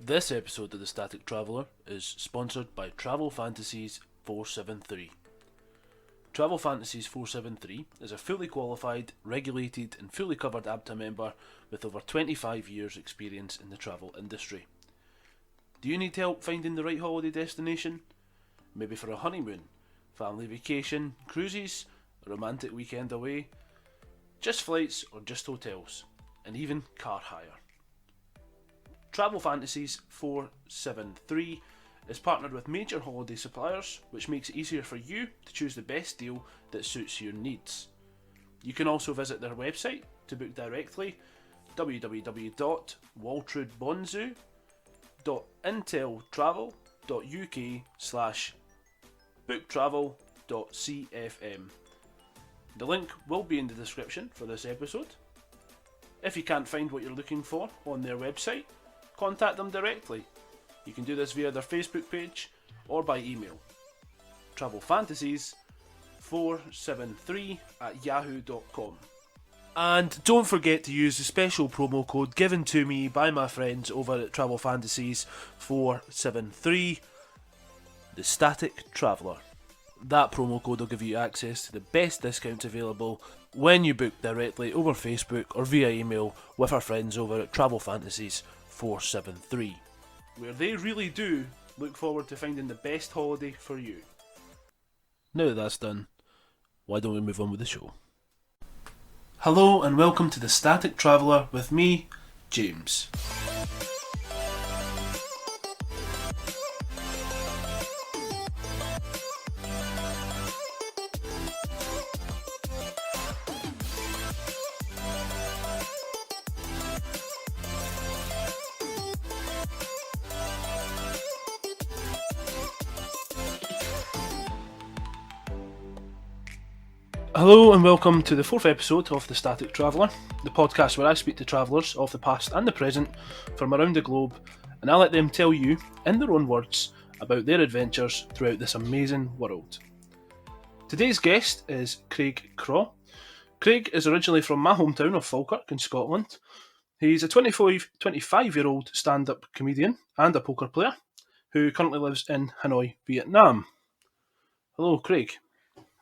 This episode of The Static Traveller is sponsored by Travel Fantasies 473. Travel Fantasies 473 is a fully qualified, regulated and fully covered ABTA member with over 25 years experience in the travel industry. Do you need help finding the right holiday destination? Maybe for a honeymoon, family vacation, cruises, a romantic weekend away, just flights or just hotels, and even car hire. Travel Fantasies 473 is partnered with major holiday suppliers, which makes it easier for you to choose the best deal that suits your needs. You can also visit their website to book directly, www.waltrudbonzo.uk/booktravel.cfm. The link will be in the description for this episode. If you can't find what you're looking for on their website, contact them directly. You can do this via their Facebook page or by email. travelfantasies473@yahoo.com. And don't forget to use the special promo code given to me by my friends over at Travel Fantasies 473, the Static Traveller. That promo code will give you access to the best discounts available when you book directly over Facebook or via email with our friends over at Travel Fantasies 473, where they really do look forward to finding the best holiday for you. Now that that's done, why don't we move on with the show? Hello and welcome to The Static Traveller with me, James. Hello and welcome to the fourth episode of The Static Traveller, the podcast where I speak to travellers of the past and the present from around the globe, and I let them tell you, in their own words, about their adventures throughout this amazing world. Today's guest is Craig Craw. Craig is originally from my hometown of Falkirk in Scotland. He's a 25-year-old stand-up comedian and a poker player who currently lives in Hanoi, Vietnam. Hello, Craig.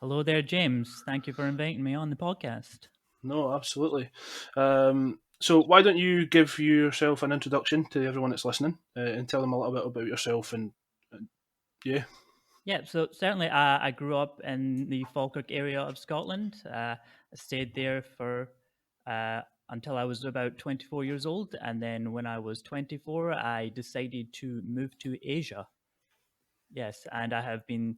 Hello there, James. Thank you for inviting me on the podcast. No, absolutely. So why don't you give yourself an introduction to everyone that's listening and tell them a little bit about yourself and yeah. Yeah, so certainly I grew up in the Falkirk area of Scotland. I stayed there for until I was about 24 years old. And then when I was 24, I decided to move to Asia. Yes, and I have been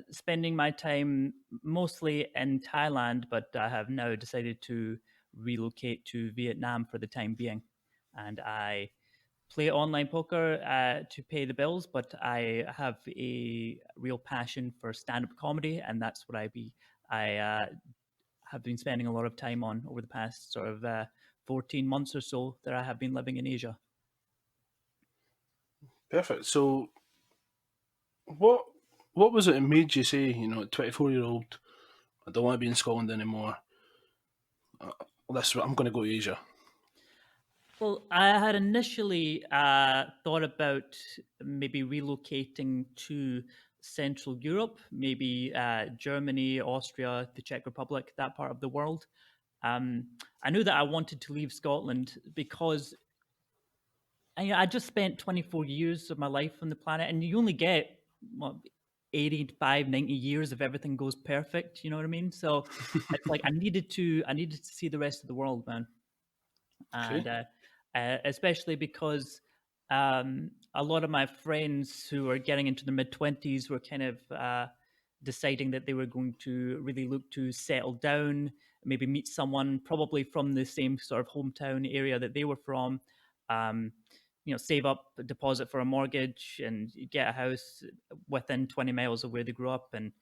spending my time mostly in Thailand, but I have now decided to relocate to Vietnam for the time being. And I play online poker to pay the bills, but I have a real passion for stand-up comedy, and that's what I have been spending a lot of time on over the past sort of 14 months or so that I have been living in Asia. Perfect. So what was it that made you say, 24-year-old, I don't want to be in Scotland anymore. I'm going to go to Asia. Well, I had initially thought about maybe relocating to Central Europe, maybe Germany, Austria, the Czech Republic, that part of the world. I knew that I wanted to leave Scotland because I just spent 24 years of my life on the planet, and you only get 85, 90 years if everything goes perfect. You know what I mean? So it's like I needed to see the rest of the world, man. And especially because a lot of my friends who are getting into their mid-20s were kind of deciding that they were going to really look to settle down, maybe meet someone probably from the same sort of hometown area that they were from, save up a deposit for a mortgage and get a house within 20 miles of where they grew up. And,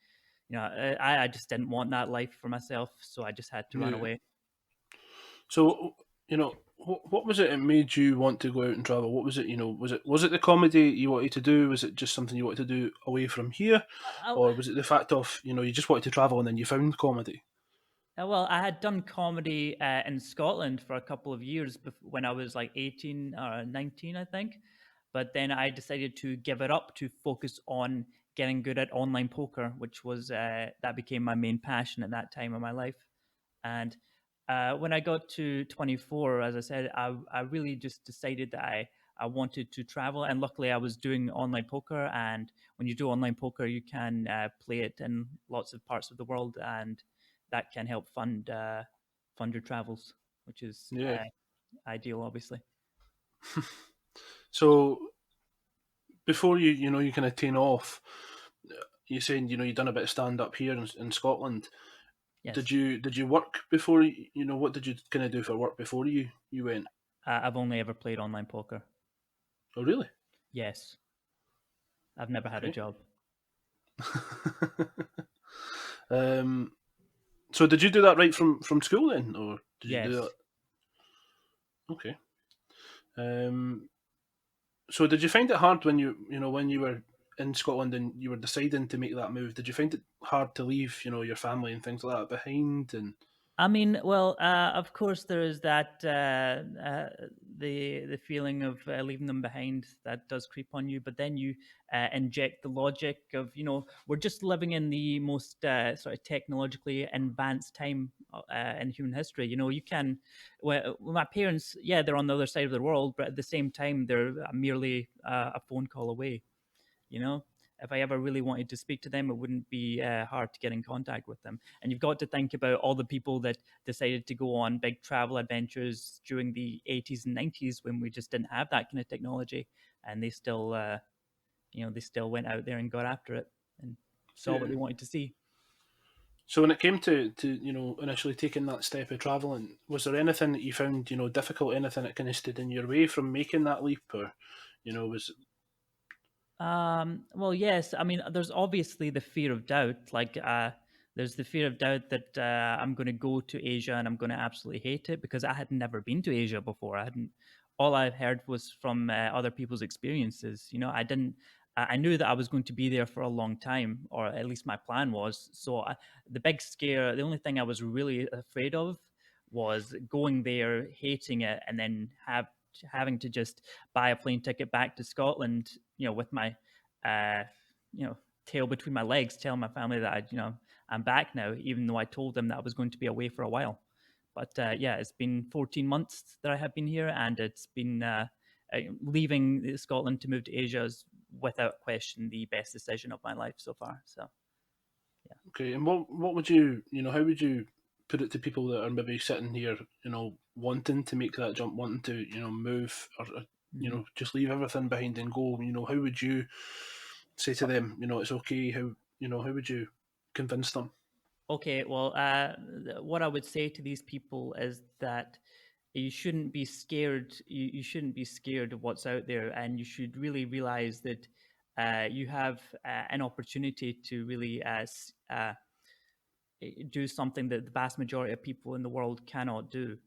I just didn't want that life for myself, so I just had to run away. So, what was it that made you want to go out and travel? What was it, was it the comedy you wanted to do? Was it just something you wanted to do away from here? Or was it the fact of, you just wanted to travel and then you found comedy? Well, I had done comedy in Scotland for a couple of years when I was like 18 or 19, I think. But then I decided to give it up to focus on getting good at online poker, which was that became my main passion at that time of my life. And when I got to 24, as I said, I really just decided that I wanted to travel. And luckily, I was doing online poker. And when you do online poker, you can play it in lots of parts of the world. And that can help fund your travels, which is Yeah. ideal, obviously. So before you kind of turn off, you saying you done a bit of stand up here in Scotland. Did Yes, you work before? What did you kind of do for work before you went? I've only ever played online poker. Oh, really? Yes, I've never had a Okay. job. um. So did you do that right from school then, or did you do that? Yes. Okay. So did you find it hard when when you were in Scotland and you were deciding to make that move? Did you find it hard to leave your family and things like that behind? And I mean, well, of course, there is that the feeling of leaving them behind that does creep on you. But then you inject the logic of we're just living in the most sort of technologically advanced time in human history. You can. Well, my parents, yeah, they're on the other side of the world, but at the same time, they're merely a phone call away. you know if I ever really wanted to speak to them, it wouldn't be hard to get in contact with them. And you've got to think about all the people that decided to go on big travel adventures during the 80s and 90s when we just didn't have that kind of technology, and they still went out there and got after it and saw what yeah. they wanted to see. So when it came to initially taking that step of traveling, was there anything that you found difficult? Anything that kind of stood in your way from making that leap, or was Well, yes. I mean, there's obviously the fear of doubt. There's the fear of doubt that I'm going to go to Asia and I'm going to absolutely hate it because I had never been to Asia before. I hadn't. All I've heard was from other people's experiences. I didn't. I knew that I was going to be there for a long time, or at least my plan was. The big scare, the only thing I was really afraid of was going there, hating it, and then having to just buy a plane ticket back to Scotland, with my, uh, tail between my legs, telling my family that I'm back now, even though I told them that I was going to be away for a while. But yeah, it's been 14 months that I have been here, and it's been leaving Scotland to move to Asia is without question the best decision of my life so far. So yeah. okay? And what would how would you put it to people that are maybe sitting here, wanting to make that jump, wanting to move, or Mhm. just leave everything behind and go? How would you say to them, it's okay? How would you convince them? Okay, well, what I would say to these people is that you shouldn't be scared. You shouldn't be scared of what's out there, and you should really realize that you have an opportunity to really do something that the vast majority of people in the world cannot do.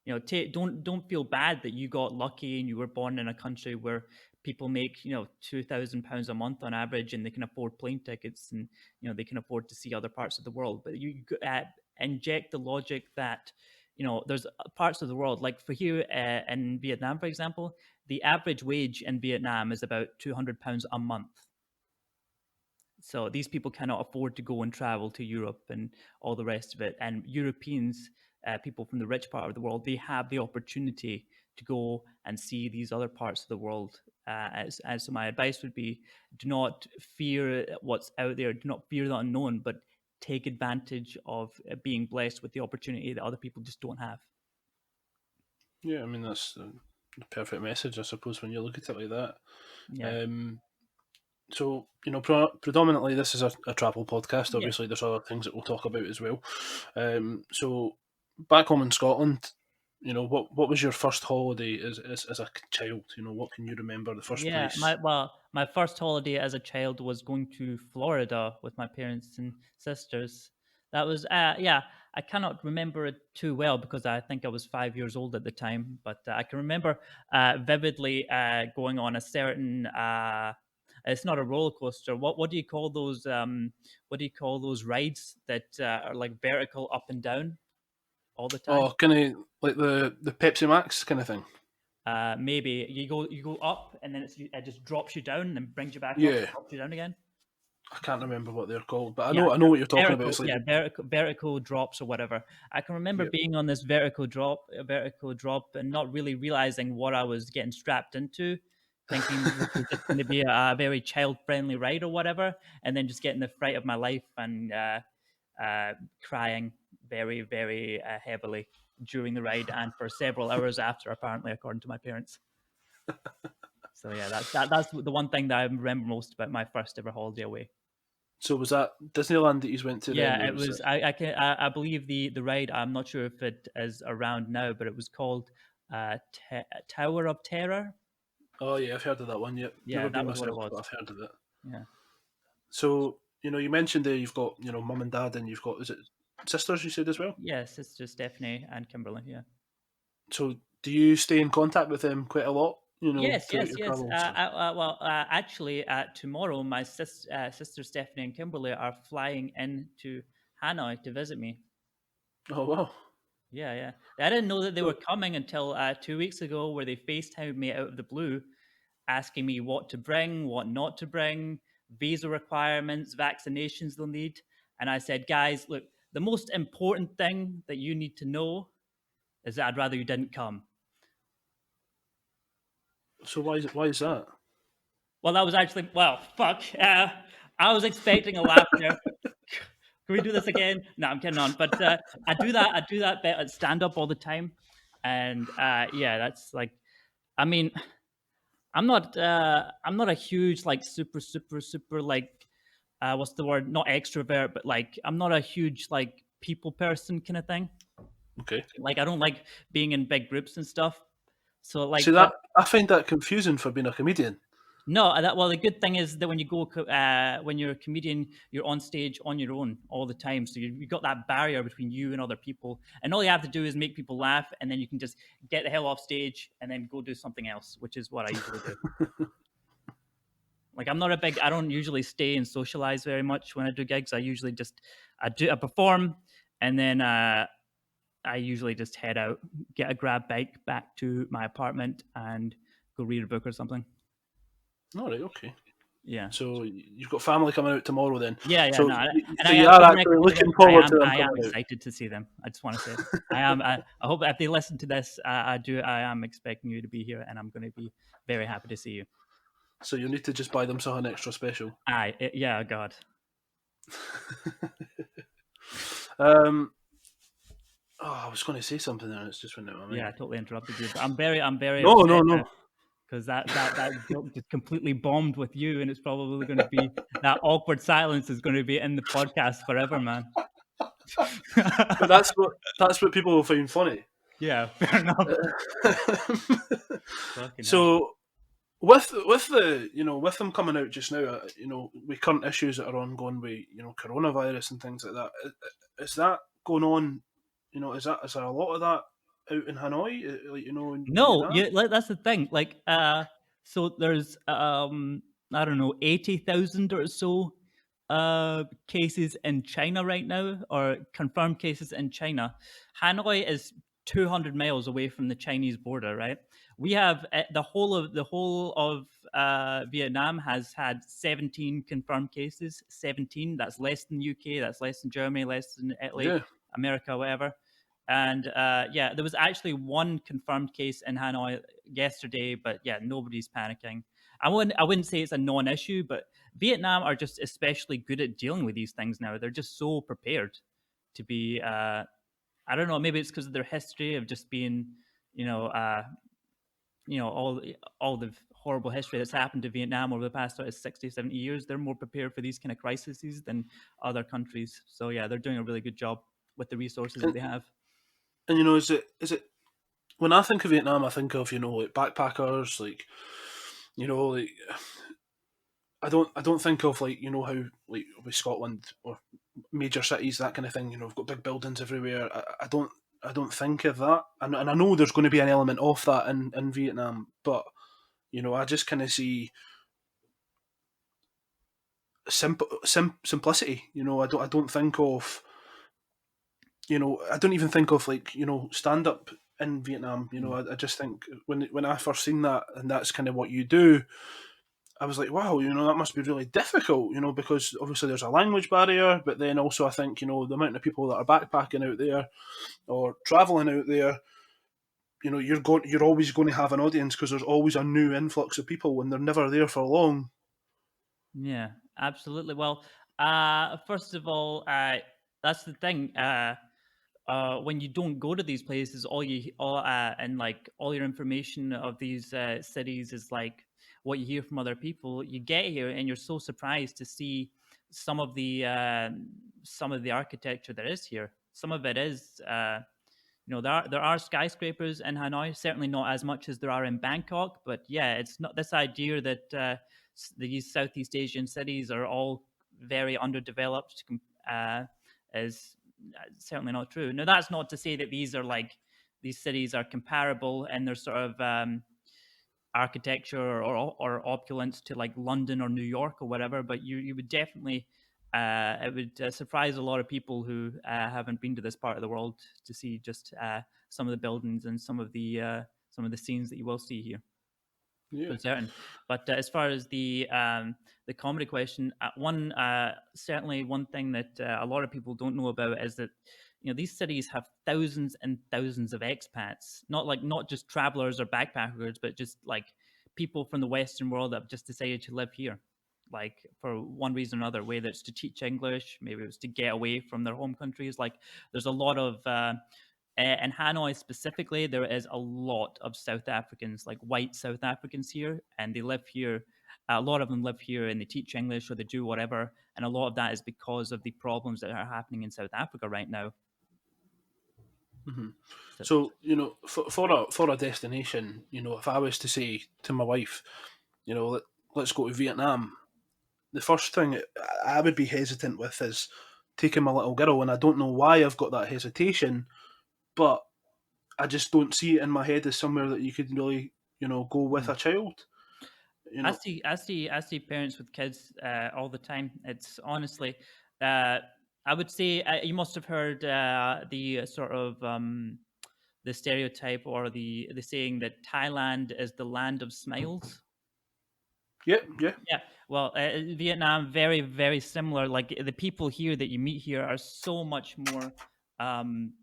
Don't feel bad that you got lucky and you were born in a country where people make £2,000 a month on average, and they can afford plane tickets, and they can afford to see other parts of the world. But you inject the logic that there's parts of the world like for here in Vietnam, for example, the average wage in Vietnam is about £200 a month. So these people cannot afford to go and travel to Europe and all the rest of it. And Europeans, people from the rich part of the world, they have the opportunity to go and see these other parts of the world. So my advice would be: do not fear what's out there. Do not fear the unknown, but take advantage of being blessed with the opportunity that other people just don't have. Yeah, I mean that's the perfect message, I suppose, when you look at it like that. Yeah. Um, so predominantly this is a travel podcast. Yeah. Obviously, there's other things that we'll talk about as well. So back home in Scotland, what was your first holiday as a child? What can you remember the first Yeah, place? my first holiday as a child was going to Florida with my parents and sisters. That was yeah, I cannot remember it too well because I think I was 5 years old at the time, but I can remember vividly going on a certain it's not a roller coaster. What do you call those what do you call those rides that are like vertical up and down? all the time. Oh, kind of like the Pepsi Max kind of thing. Maybe you go up and then it just drops you down and then brings you back up, Yeah, drops you down again. I can't remember what they're called, but Yeah, I know what you're talking about. vertical, It's like yeah, vertical drops or whatever. I can remember yeah, being on this vertical drop, and not really realizing what I was getting strapped into, thinking this was just going to be a very child friendly ride or whatever, and then just getting the fright of my life and crying very heavily during the ride and for several hours after, apparently, according to my parents. So yeah, that's the one thing that I remember most about my first ever holiday away. so was that Disneyland that you went to then? Yeah, Where it was was. it? I believe the ride. I'm not sure if it is around now, but it was called Tower of Terror. Oh yeah, I've heard of that one. Yep, Yeah, never that been was what it myself, but was. I've heard of it. Yeah. So you mentioned there you've got mum and dad, and you've got, is it sisters? You said as well. Yeah, sister Stephanie and Kimberly. Yeah. So do you stay in contact with them quite a lot? Yes, Throughout yes, your yes. travels. Well, actually, tomorrow my sister Stephanie and Kimberly are flying in to Hanoi to visit me. Oh wow. Yeah, yeah. I didn't know that they were So, coming until 2 weeks ago, where they FaceTimed me out of the blue, asking me what to bring, what not to bring, visa requirements, vaccinations they'll need. And I said, guys, look, the most important thing that you need to know is that I'd rather you didn't come. so why is that? Well, that was actually, well, fuck. I was expecting a laugh there. Can we do this again? No, I'm kidding on. But I do that bit at stand up all the time. And yeah, that's like, I mean, I'm not a huge like super like what's the word? Not extrovert, but like I'm not a huge like people person kind of thing. Okay. Like I don't like being in big groups and stuff. So See like, that but I find that confusing for being a comedian. no, that well, the good thing is that when you go when you're a comedian, you're on stage on your own all the time. So you got that barrier between you and other people, and all you have to do is make people laugh, and then you can just get the hell off stage and then go do something else, which is what I usually do. Like I'm not a big. I don't usually stay and socialize very much when I do gigs. I usually just I perform, and then I usually just head out, get a grab bike back to my apartment, and go read a book or something. All right. Okay. Yeah. So you've got family coming out tomorrow then. Yeah, yeah, So no, and so you are actually for the looking record, forward to them I am coming out. excited to see them. I just want to say, I am. I hope if they listen to this, I am expecting you to be here, and I'm going to be very happy to see you. So you need to just buy them something extra special. Yeah, God. Um. Oh, I was going to say something there, and it's just went out of my Yeah, mind. I totally interrupted you, but I'm very No, no, upset no. because that joke just completely bombed with you, and it's probably going to be that awkward silence is going to be in the podcast forever, man. But that's what people will find funny. Yeah, fair enough. Fucking hell. So with the with them coming out just now, with current issues that are ongoing with coronavirus and things like that, is that going on? Is there a lot of that out in Hanoi, like in No, Vietnam? yeah, like, that's the thing. Like, so there's I don't know, 80,000 or so cases in China right now, or confirmed cases in China. Hanoi is 200 miles away from the Chinese border, right? We have the whole of Vietnam has had 17 confirmed cases. 17. That's less than UK. That's less than Germany. Less than Italy, Yeah, America, whatever. And yeah, there was actually one confirmed case in Hanoi yesterday, but yeah, nobody's panicking. I wouldn't say it's a non-issue, but Vietnam are just especially good at dealing with these things now. They're just so prepared to be. I don't know. Maybe it's because of their history of just being, you know, uh, all the horrible history that's happened to Vietnam over the past 60, 70 years. They're more prepared for these kind of crises than other countries. So yeah, they're doing a really good job with the resources that and they have. is it when I think of Vietnam, I think of like backpackers, like like I don't think of like how like with Scotland or major cities, that kind of thing. We've got big buildings everywhere. I don't think of that, and I know there's going to be an element of that in Vietnam, but I just kind of see simplicity. I don't think of I don't even think of like stand up in Vietnam. Mm. I just think when I first seen that, and that's kind of what you do. I was like, wow, that must be really difficult, because obviously there's a language barrier, but then also I think, the amount of people that are backpacking out there or traveling out there, you're always going to have an audience because there's always a new influx of people and they're never there for long. Yeah, absolutely. Well, first of all, that's the thing. When you don't go to these places, and like all your information of these cities is like what you hear from other people. You get here and you're so surprised to see some of the architecture that is here. Some of it is there are skyscrapers in Hanoi, certainly not as much as there are in Bangkok, but yeah, it's not this idea that these Southeast Asian cities are all very underdeveloped uh, is certainly not true. Now, that's not to say that these cities are comparable in their sort of architecture or opulence to like London or New York or whatever, but you would definitely it would surprise a lot of people who haven't been to this part of the world to see just some of the buildings and some of the scenes that you will see here Yeah. for certain. But as far as the comedy question, certainly one thing that a lot of people don't know about is that these cities have thousands and thousands of expats, not just travelers or backpackers, but just like people from the Western world that have just decided to live here. Like for one reason or another, whether it's to teach English, maybe it's to get away from their home countries. Like there's a lot of in Hanoi specifically, there is a lot of South Africans, like white South Africans here, and they live here. A lot of them live here and they teach English or they do whatever. And a lot of that is because of the problems that are happening in South Africa right now. hmm So, So, for a destination, if I was to say to my wife, let's go to Vietnam, the first thing I would be hesitant with is taking my little girl, and I don't know why I've got that hesitation, but I just don't see it in my head as somewhere that you could really, go with mm. a child. You know, I see parents with kids all the time. It's honestly, uh, I would say you must have heard the sort of the stereotype or the saying that Thailand is the land of smiles. yeah, yeah. Yeah, well, Vietnam, very, very similar. Like the people here that you meet here are so much more um,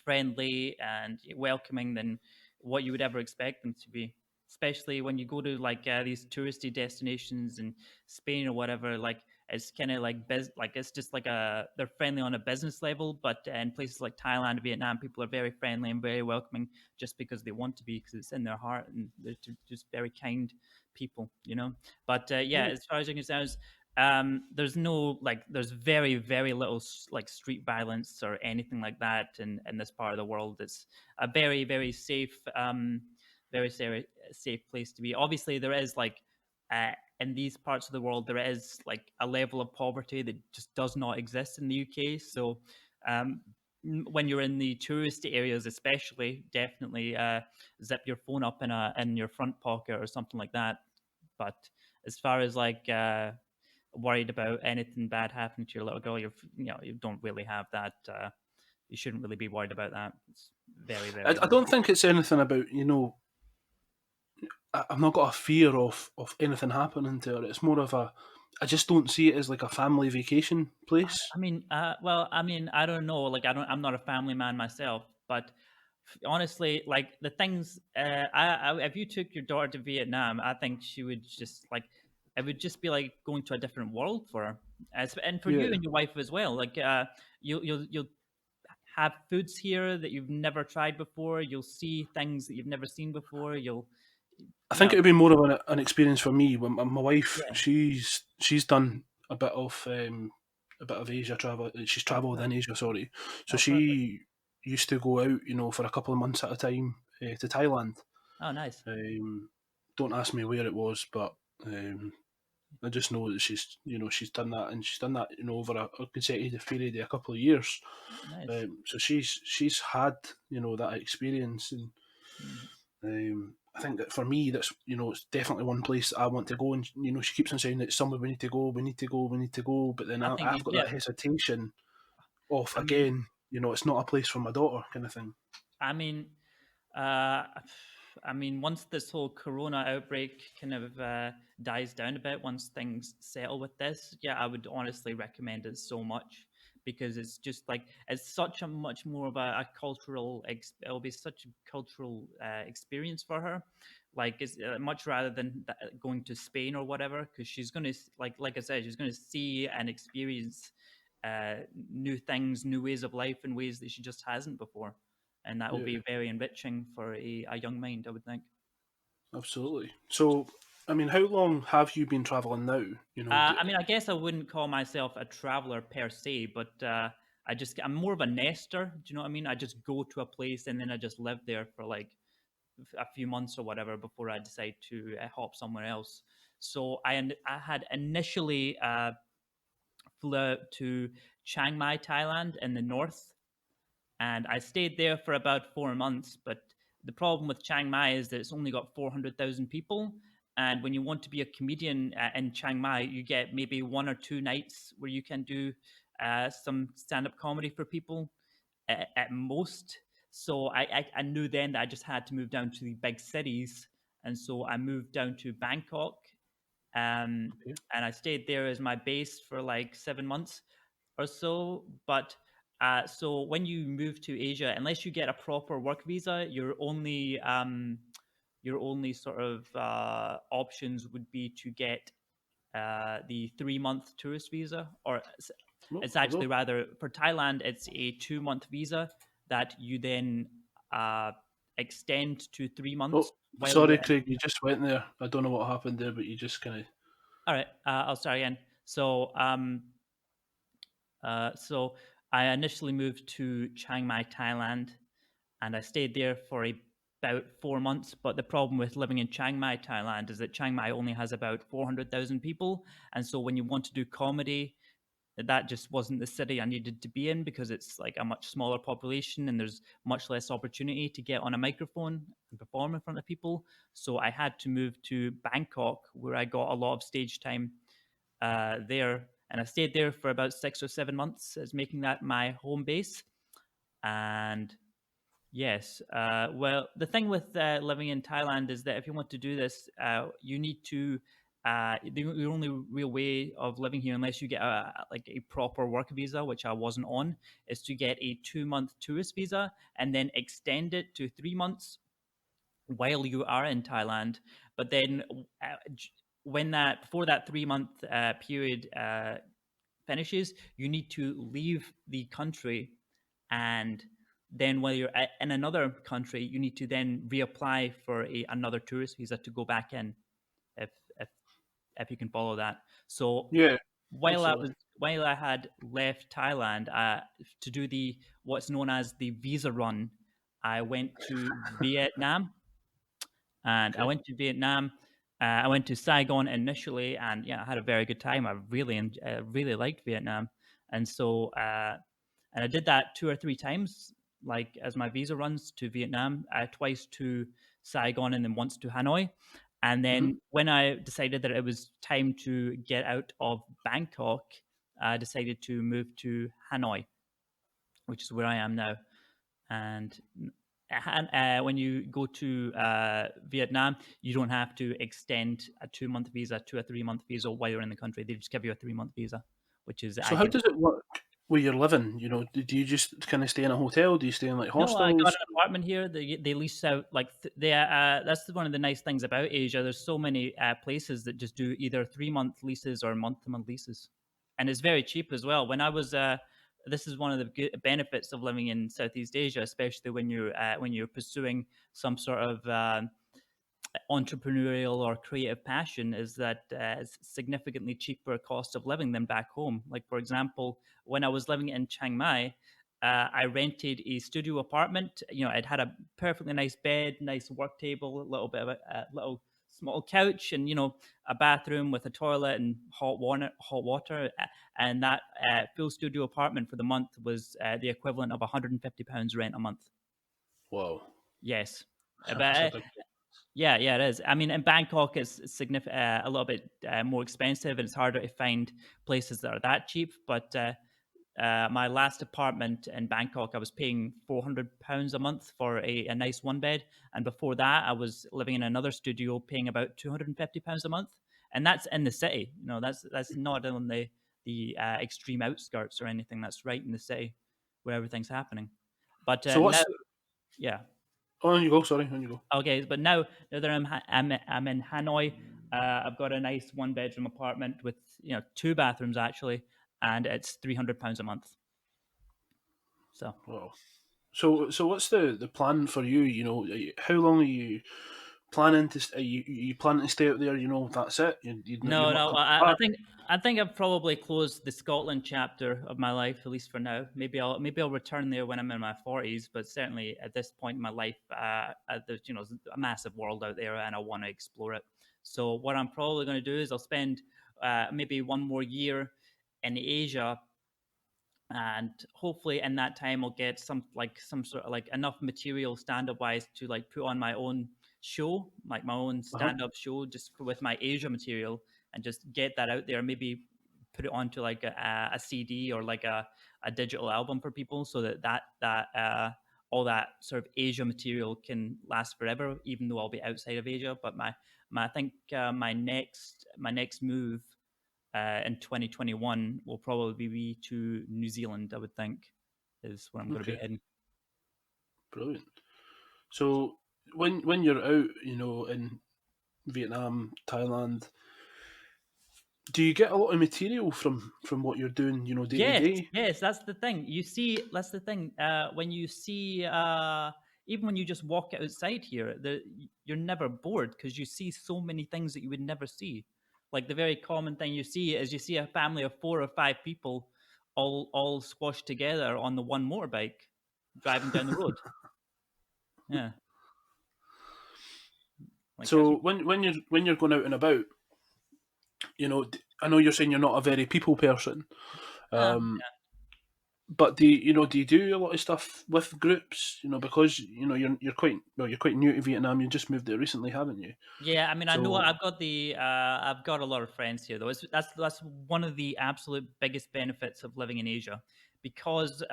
friendly and welcoming than what you would ever expect them to be. Especially when you go to like these touristy destinations in Spain or whatever, like it's kind of like like it's just like they're friendly on a business level, but in places like Thailand, Vietnam, people are very friendly and very welcoming just because they want to be, because it's in their heart and they're just very kind people, you know. But yeah, Yeah. as far as I can tell, there's no like there's very very little like street violence or anything like that in this part of the world. It's a very very safe safe place to be. Obviously there is like in these parts of the world there is like a level of poverty that just does not exist in the UK. So um when you're in the touristy areas especially, definitely zip your phone up in your front pocket or something like that. But as far as like worried about anything bad happening to your little girl, you don't really have that. You shouldn't really be worried about that. It's very very I don't think it's anything about I've not got a fear of anything happening to her. It's more of I just don't see it as like a family vacation place. I mean, I don't know. Like, I'm not a family man myself, but honestly, like the things, if you took your daughter to Vietnam, I think she would just like, it would just be like going to a different world for her, and for you Yeah. and your wife as well. Like, you'll have foods here that you've never tried before. You'll see things that you've never seen before. I You think know, it would be more of an experience for me. When my wife, yeah. she's done a bit of Asia travel. She's Oh, travelled in Asia, sorry. So oh, perfect. she used to go out, for a couple of months at a time to Thailand. Oh, nice. Um, don't ask me where it was, but I just know that she's done that, and she's done that, over a consecutive period of a couple of years. Nice. So she's had that experience, and Mm. I think that for me, that's it's definitely one place that I want to go. And she keeps on saying that somewhere we need to go, we need to go, we need to go. But then I think I've got yeah. that hesitation of I mean, again. it's not a place for my daughter, kind of thing. I mean, uh, once this whole Corona outbreak kind of dies down a bit, once things settle with this, yeah, I would honestly recommend it so much because it's just like it's such a much more of a cultural. It'll be such a cultural experience for her. Like, it's much rather than going to Spain or whatever, because she's going to like I said, she's going to see and experience new things, new ways of life in ways that she just hasn't before, and that will Yeah, be very enriching for a young mind, I would think. absolutely. So, I mean, how long have you been traveling now? I guess I wouldn't call myself a traveler per se, but I'm more of a nester. Do you know what I mean? I just go to a place and then I just live there for like a few months or whatever before I decide to hop somewhere else. So I had initially flew out to Chiang Mai, Thailand, in the north, and I stayed there for about 4 months. But the problem with Chiang Mai is that it's only got 400,000 people. And when you want to be a comedian in Chiang Mai, you get maybe 1 or 2 nights where you can do some stand up comedy for people at most. So I knew then that I just had to move down to the big cities. And so I moved down to Bangkok, Okay. and I stayed there as my base for like 7 months or so. But so when you move to Asia, unless you get a proper work visa, your only sort of options would be to get the 3 month tourist visa, or Well, it's although, actually rather for Thailand, it's a 2 month visa that you then extend to 3 months oh, while you're sorry, in. Craig, you just went there. I don't know what happened there, but you just kind of. All right, I'll start again. So I initially moved to Chiang Mai, Thailand, and I stayed there for about 4 months. But the problem with living in Chiang Mai, Thailand, is that Chiang Mai only has about 400,000 people, and so when you want to do comedy, that just wasn't the city I needed to be in because it's like a much smaller population and there's much less opportunity to get on a microphone and perform in front of people. So I had to move to Bangkok, where I got a lot of stage time there. And I stayed there for about 6 or 7 months, as making that my home base. And yes, well, the thing with living in Thailand is that if you want to do this, you need to. The only real way of living here, unless you get a proper work visa, which I wasn't on, is to get a 2 month tourist visa and then extend it to 3 months while you are in Thailand. But then, when that before that 3 month period finishes, you need to leave the country, and then while you're in another country, you need to then reapply for another tourist visa to go back in, if if if you can follow that. So Yeah, while I absolutely. was while I had left Thailand to do the what's known as the visa run, I went to Vietnam, and I Okay. went to Vietnam. I went to Saigon initially, and yeah, I had a very good time. I really liked Vietnam, and so and I did that 2 or 3 times, like as my visa runs to Vietnam, twice to Saigon, and then once to Hanoi. And Hmm. then when I decided that it was time to get out of Bangkok, I decided to move to Hanoi, which is where I am now. And when you go to Vietnam, you don't have to extend a 2 month visa to a 3 month visa while you're in the country. They just give you a 3 month visa, which is So, how ideal. does it work where you're living? Do you just kind of stay in a hotel? Do you stay in like No, I got hostels? an apartment here. They lease out like that's one of the nice things about Asia. There's so many places that just do either 3 month leases or month to month leases, and it's very cheap as well. This is one of the good benefits of living in Southeast Asia, especially when you're pursuing some sort of entrepreneurial or creative passion, is that it's significantly cheaper cost of living than back home. Like, for example, when I was living in Chiang Mai, I rented a studio apartment. You know, it had a perfectly nice bed, nice work table, a little bit of a little small couch, and a bathroom with a toilet and hot water. And that full studio apartment for the month was the equivalent of £150 rent a month. Wow, Yes. that's a But big. yeah, yeah, it is. I mean, in Bangkok, it's significant, a little bit more expensive, and it's harder to find places that are that cheap. But my last apartment in Bangkok, I was paying £400 a month for a nice one bed, and before that, I was living in another studio, paying about £250 a month, and that's in the city. That's not on the extreme outskirts or anything. That's right in the city where everything's happening. But So now, what's yeah, on you go? Sorry, on you go. okay. But now that I'm in Hanoi, I've got a nice one bedroom apartment with two bathrooms actually, and it's £300 a month. So. Wow. So what's the plan for you? How long are you planning to? Are you planning to stay out there? That's it. You're No, not no. coming I back. think I've probably closed the Scotland chapter of my life, at least for now. Maybe I'll return there when I'm in my 40s, but certainly at this point in my life, there's a massive world out there, and I want to explore it. So what I'm probably going to do is I'll spend maybe one more year in Asia, and hopefully in that time I'll get some sort of like enough material stand up wise to like put on my own show, like my own Uh huh. stand up show, with my Asia material, and just get that out there. Maybe put it onto like a CD or like a digital album for people, so that all that sort of Asia material can last forever, even though I'll be outside of Asia. But my I think my next move in 2021 will probably be to New Zealand, I would think, is where I'm going to be Okay. heading. Brilliant. So when you're out, in Vietnam, Thailand, do you get a lot of material from what you're doing? Day to Yes, day. yes, that's the thing. That's the thing. When you see, even when you just walk outside here, you're never bored because you see so many things that you would never see. Like the very common thing you see is you see a family of 4 or 5 people all squashed together on the one motorbike driving down the road. Yeah, like as you. So when you're going out and about, I know you're saying you're not a very people person. Um, but do you do a lot of stuff with groups? Because you're quite new to Vietnam. You just moved there recently, haven't you? Yeah, I mean, I know So I've got a lot of friends here though. That's one of the absolute biggest benefits of living in Asia, because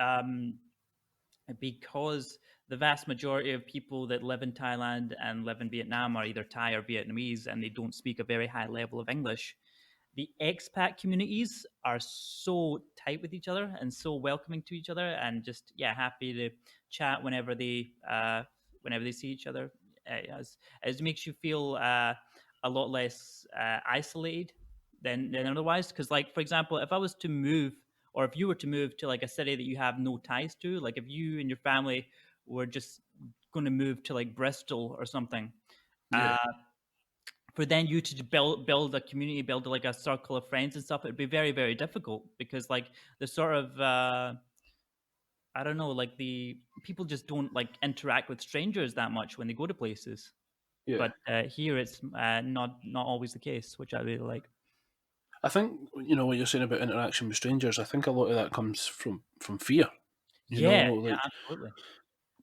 because the vast majority of people that live in Thailand and live in Vietnam are either Thai or Vietnamese, and they don't speak a very high level of English. The expat communities are so tight with each other and so welcoming to each other, and just happy to chat whenever they see each other. As it makes you feel a lot less isolated than otherwise. Because, like, for example, if I was to move, or if you were to move to like a city that you have no ties to, like if you and your family were just going to move to like Bristol or something, yeah, uh, for then you to build a community, build like a circle of friends and stuff, it'd be very very difficult, because like the sort of I don't know, like the people just don't like interact with strangers that much when they go to places. yeah. But here it's not always the case, which I really like. I think what you're saying about interaction with strangers. I think a lot of that comes from fear. Yeah, yeah, Like, absolutely.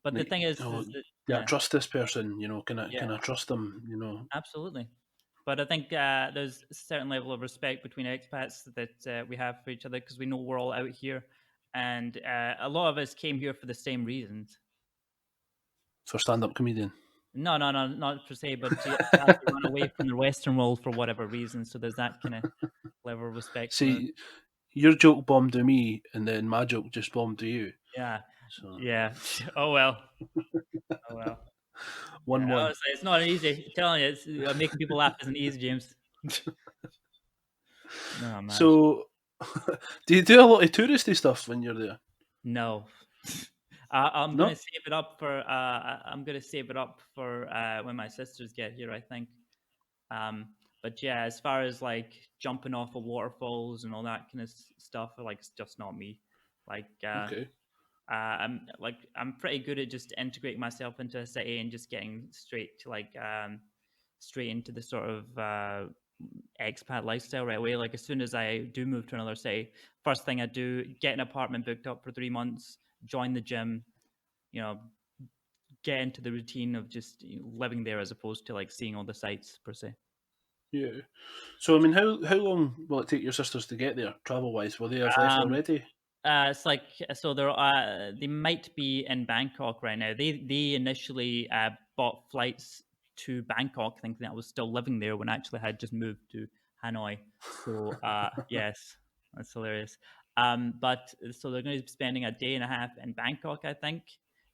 But the like thing you know, is that yeah, I trust this person. Can I yeah, can I trust them? absolutely. But I think there's a certain level of respect between expats that we have for each other, because we know we're all out here, and a lot of us came here for the same reasons. For stand-up comedian. No, no, no, not per se, but to actually run away from the Western world for whatever reason. So there's that kind of level of respect from us. See, your joke bombed to me, and then my joke just bombed to you. Yeah, So yeah. Oh well, oh well. Yeah, 1-1. honestly, it's not easy. I'm telling you, making people laugh isn't easy, James. No, man. So, do you do a lot of touristy stuff when you're there? No. I'm gonna No. save it up for. I'm gonna save it up for when my sisters get here, I think. Um, but yeah, as far as like jumping off of waterfalls and all that kind of stuff, like it's just not me. Like Okay. I'm pretty good at just integrating myself into a city and just getting straight to like straight into the sort of expat lifestyle right away. Like as soon as I do move to another city, first thing I do, get an apartment booked up for 3 months, join the gym, you know, get into the routine of just living there, as opposed to like seeing all the sights per se. Yeah. So, I mean, how long will it take your sisters to get there, travel wise? Will they have left Um, already? It's like so they might be in Bangkok right now. They initially bought flights to Bangkok, thinking that I was still living there when actually I had just moved to Hanoi. So yes, that's hilarious. But so they're going to be spending a day and a half in Bangkok. I think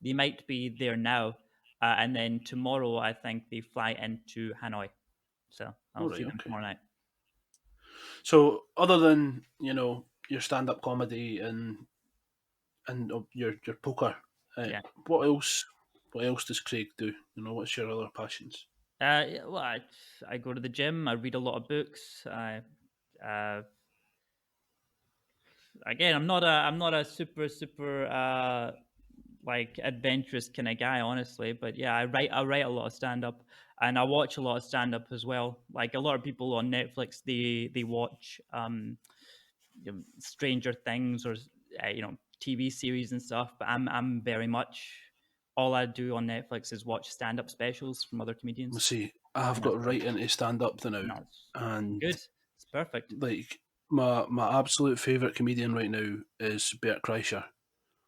they might be there now, and then tomorrow I think they fly into Hanoi. So All I'll see right, them okay. tomorrow night. So other than your stand-up comedy and your poker, uh, Yeah. what else? What else does Craig do? What's your other passions? Yeah, well, I go to the gym. I read a lot of books. Uh, Again, I'm not a super like adventurous kind of guy, honestly. But yeah, I write a lot of stand up, and I watch a lot of stand up as well. Like a lot of people on Netflix, they watch Stranger Things or TV series and stuff. But I'm very much all I do on Netflix is watch stand up specials from other Let's comedians. see. I I've think that's got great. right into stand-up now, No, it's and good. It's perfect. like my absolute favorite comedian right now is Bert Kreischer.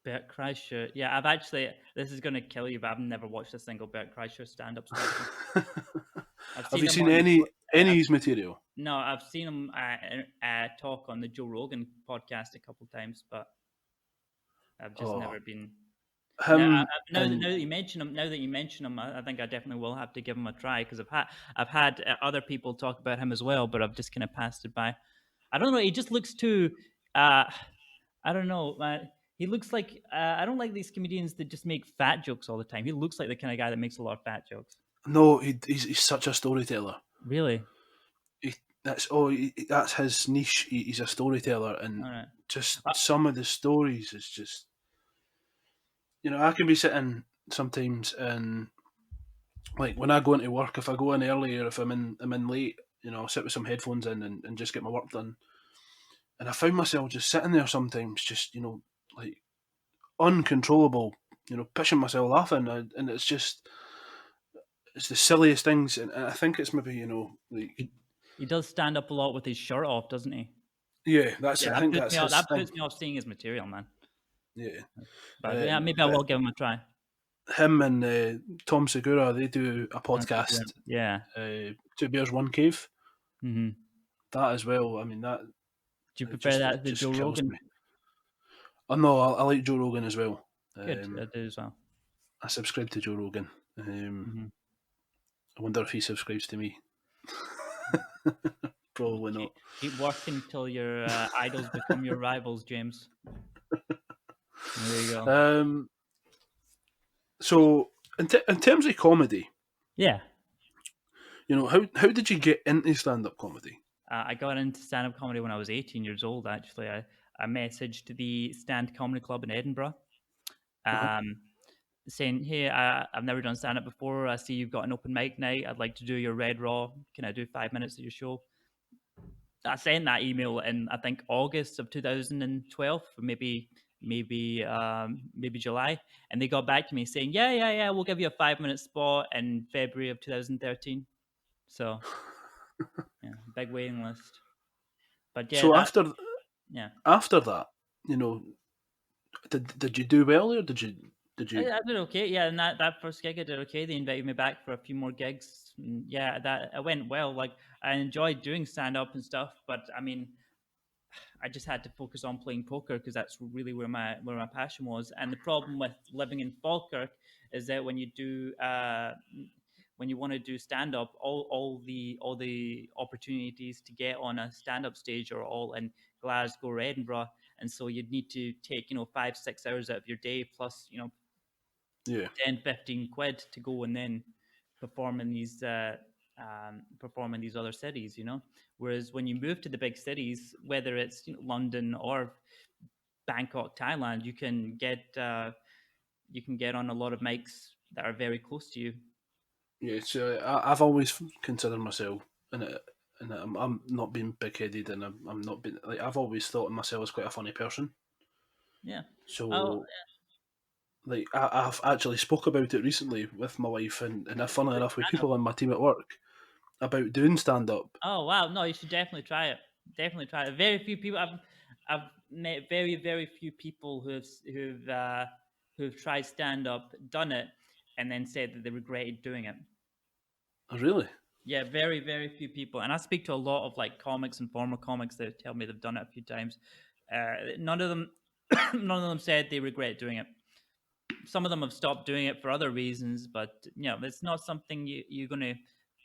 Bert Kreischer. Yeah, I've actually. This is going to kill you, but I've never watched a single Bert Kreischer stand-up special. I've Have seen you him seen on. any of his material? No, I've seen him talk on the Joe Rogan podcast a couple times, but I've just Oh, never been. Now, him now and that you mention him, I think I definitely will have to give him a try because I've had other people talk about him as well, but I've just kind of passed it by. I don't know. He just looks too. Uh, I don't know. He looks like I don't like these comedians that just make fat jokes all the time. He looks like the kind of guy that makes a lot of fat jokes. no, he's such a storyteller. Really? He, that's his niche. He's a storyteller, and All right. just Uh, some of the stories is just I can be sitting sometimes and like when I go into work, if I go in early or if I'm in late, I'll sit with some headphones in and just get my work done. And I found myself just sitting there sometimes, just like uncontrollable, pushing myself laughing, and it's the silliest things, and I think it's maybe like he does stand up a lot with his shirt off, doesn't he? yeah, that's Yeah, it. I that think puts that's me off. his That thing. puts me off seeing his material, man. Yeah, But yeah, maybe I but will give him a try. him and Tom Segura, they do a Yeah. podcast, Yeah. Two Bears One Cave. Hmm. That as well. I mean that Do you it prefer just that it to Joe just kills Rogan? me. Oh no, I like Joe Rogan as well. Good. I do as well. I subscribe to Joe Rogan. Hmm. I wonder if he subscribes to me. Probably Keep, not. keep working till your idols become your rivals, James. There you go. Um, so in terms of comedy, Yeah. how did you get into stand up comedy? I got into stand up comedy when I was 18 years old, actually. I messaged the Stand Comedy Club in Edinburgh Uh-huh. um, saying, hey, I've never done stand up before. I see you've got an open mic night. I'd like to do your Red Raw. Can I do 5 minutes of your show? I sent that email in, I think, August of 2012, or maybe July. And they got back to me saying, yeah, we'll give you a 5 minute spot in February of 2013. So, yeah, big waiting list. But yeah, So yeah. after that, you know, did you do well or did you? I did okay. Yeah, and that first gig I did okay. They invited me back for a few more gigs. And yeah, that it went well. Like I enjoyed doing stand up and stuff, but I mean, I just had to focus on playing poker because that's really where my passion was. And the problem with living in Falkirk is that when you want to do stand up, all the opportunities to get on a stand up stage are all in Glasgow or Edinburgh, and so you'd need to take 5-6 hours out of your day plus Yeah, 10-15 quid to go and then perform in these other cities, whereas when you move to the big cities, whether it's London or Bangkok, Thailand, you can get on a lot of mics that are very close to you. yeah. So I've always considered myself, and I'm not being big headed, and I'm not being like I've always thought of myself as quite a funny person. Yeah. Oh, So like I've actually spoke about it recently with my wife and funnily enough with stand up. people on my team at work about doing stand up. Oh wow, no, you should definitely try it. Definitely try it. Very few people. I've very very few people who've tried stand up, done it, and then said that they regretted doing it. Oh, really? Yeah, very very few people, and I speak to a lot of like comics and former comics that tell me they've done it a few times. None of them, none of them said they regret doing it. Some of them have stopped doing it for other reasons, but it's not something you're going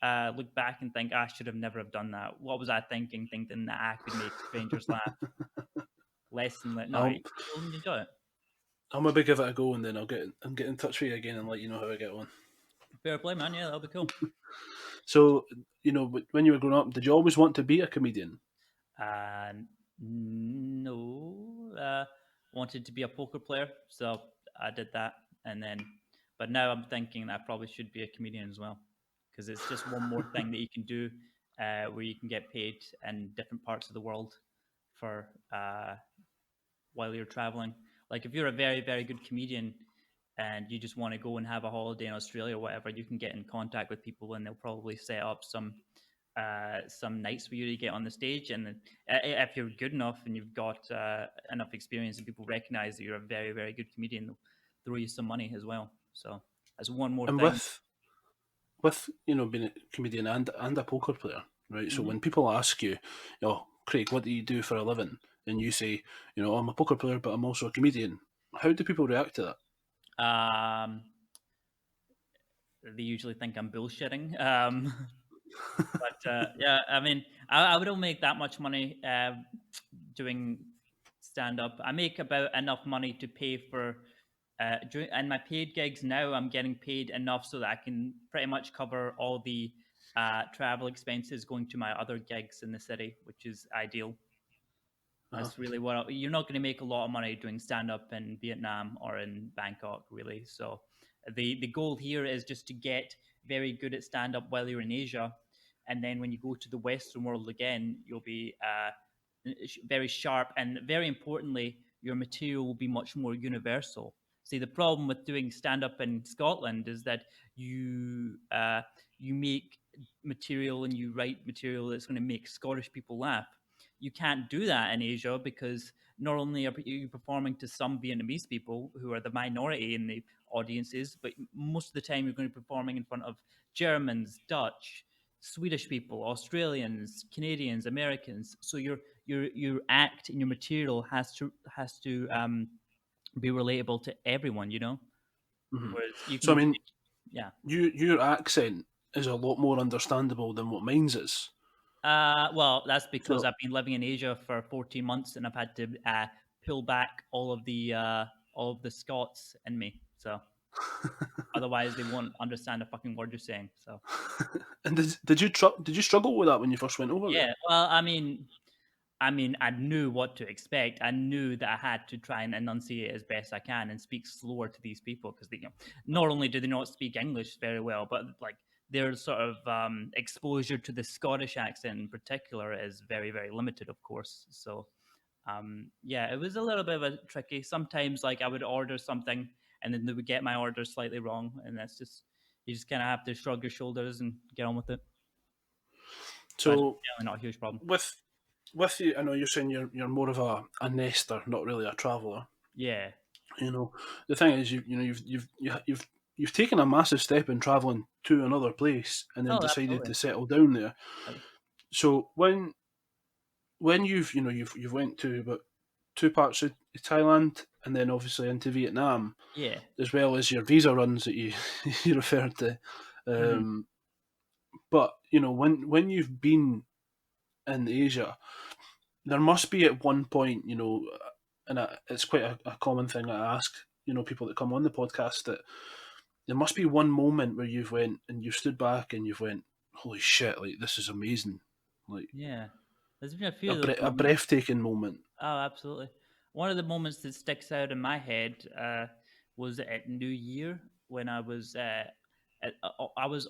to look back and think, I should have never have done that. What was I thinking that I could make strangers laugh less than that? No, I'll you'll enjoy it. I'll maybe give it a go, and then I'll get in touch with you again and let you know how I get on. Fair play, man. Yeah, that'll be cool. So, when you were growing up, did you always want to be a comedian? Uh, no, wanted to be a poker player, so I did that, and then, but now I'm thinking that I probably should be a comedian as well, because it's just one more thing that you can do, where you can get paid in different parts of the world for while you're traveling. Like if you're a very very good comedian and you just want to go and have a holiday in Australia or whatever, you can get in contact with people and they'll probably set up some nights for you to get on the stage. And then, if you're good enough and you've got enough experience and people recognize that you're a very very good comedian, they'll throw you some money as well. So that's one more And thing. with being a comedian and a poker player, right? So Hmm. when people ask you, Craig, what do you do for a living? And you say, I'm a poker player, but I'm also a comedian. How do people react to that? Um, they usually think I'm bullshitting. But yeah, I mean, I would not make that much money doing stand up. I make about enough money to pay for and my paid gigs now. I'm getting paid enough so that I can pretty much cover all the travel expenses going to my other gigs in the city, which is ideal. Uh-huh. That's really you're not going to make a lot of money doing stand up in Vietnam or in Bangkok, really. So the goal here is just to get very good at stand up while you're in Asia, and then when you go to the Western world again, you'll be very sharp, and very importantly, your material will be much more universal. See, the problem with doing stand up in Scotland is that you make material and you write material that's going to make Scottish people laugh. You can't do that in Asia because not only are you performing to some Vietnamese people who are the minority in the audiences, but most of the time you're going to be performing in front of Germans, Dutch, Swedish people, Australians, Canadians, Americans. So your act and your material has to be relatable to everyone. Hmm. Whereas you So I can, mean, yeah. your accent is a lot more understandable than what mine's is. Well, that's because So I've been living in Asia for 14 months and I've had to pull back all of the Scots in me. So otherwise, they won't understand a fucking word you're saying. So and did you struggle with that when you first went over there? yeah, well, I mean, I knew what to expect. I knew that I had to try and enunciate as best I can and speak slower to these people because not only do they not speak English very well, but like their sort of exposure to the Scottish accent in particular is very, very limited, of course. So, yeah, it was a little bit of a tricky. Sometimes, like I would order something and then they would get my order slightly wrong, and that's just you just kind of have to shrug your shoulders and get on with it. But So generally, not a huge problem. with with you, I know you're saying you're more of a nester, not really a traveller. Yeah. You know, the thing is, you've taken a massive step in travelling to another place and then Oh, decided absolutely. to settle down there. Uh, So when you've went to about two parts of Thailand and then obviously into Vietnam, Yeah. as well as your visa runs that you you referred to. Mhm. Um, but when you've been in Asia, there must be at one point, and it's quite a common thing I ask, people that come on the podcast, that there must be one moment where you've went and you stood back and you've went, holy shit, like this is amazing, like Yeah. There's been a few of those a moments. breathtaking moment. Oh, absolutely. One of the moments that sticks out in my head was at New Year when I was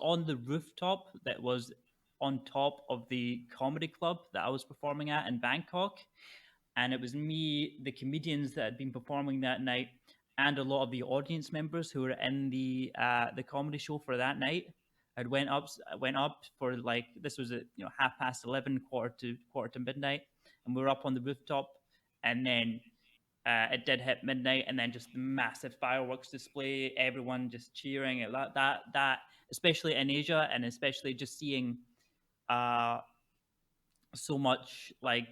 on the rooftop that was on top of the comedy club that I was performing at in Bangkok, and it was me, the comedians that had been performing that night, and a lot of the audience members who were in the comedy show for that night. I went up for this was at 11:30, quarter to midnight, and we were up on the rooftop, and then it did hit midnight, and then just the massive fireworks display, everyone just cheering at that, especially in Asia, and especially just seeing uh, so much like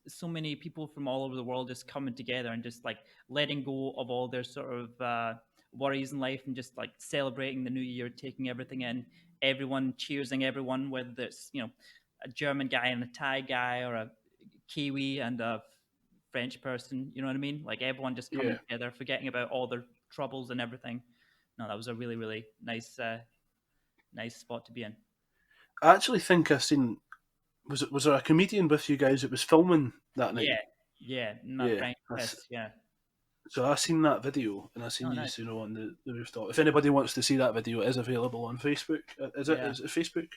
so many people from all over the world just coming together and just like letting go of all their sort of worries in life and just like celebrating the new year, taking everything in, everyone cheersing everyone, whether it's a German guy and a Thai guy, or a Kiwi and a French person, you know what I mean? Like everyone just coming Yeah. together, forgetting about all their troubles and everything. No, that was a really, really nice spot to be in. I actually think I seen. Was there a comedian with you guys that was filming that night? Yeah, yeah, my Yeah. French kiss, yeah. So I seen that video, and I Oh, seen you, nice. on the rooftop. If anybody wants to see that video, it is available on Facebook. Is it? Yeah, Is it Facebook?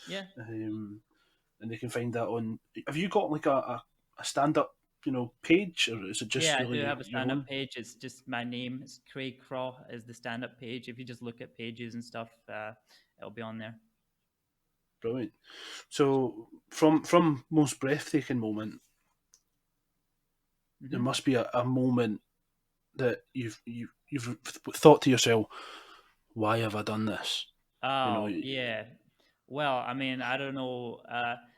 yeah. And they can find that on. Have you got like a stand up, page, or is it just Yeah, I really do have a your stand-up own? page. It's just my name. It's Craig Craw is the stand-up page. If you just look at pages and stuff, it'll be on there. Brilliant. So from most breathtaking moment, there Hmm. must be a moment that you've thought to yourself, why have I done this? You know, Oh, yeah. Well, I mean, I don't know.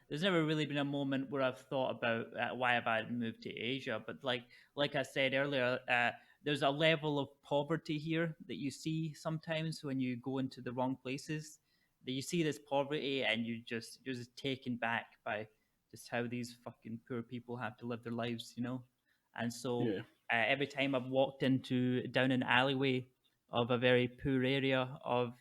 There's never really been a moment where I've thought about why have I moved to Asia, but like I said earlier, there's a level of poverty here that you see sometimes when you go into the wrong places. That you see this poverty, and you're just taken back by just how these fucking poor people have to live their lives, you know. And so yeah, every time I've walked into down an alleyway of a very poor area of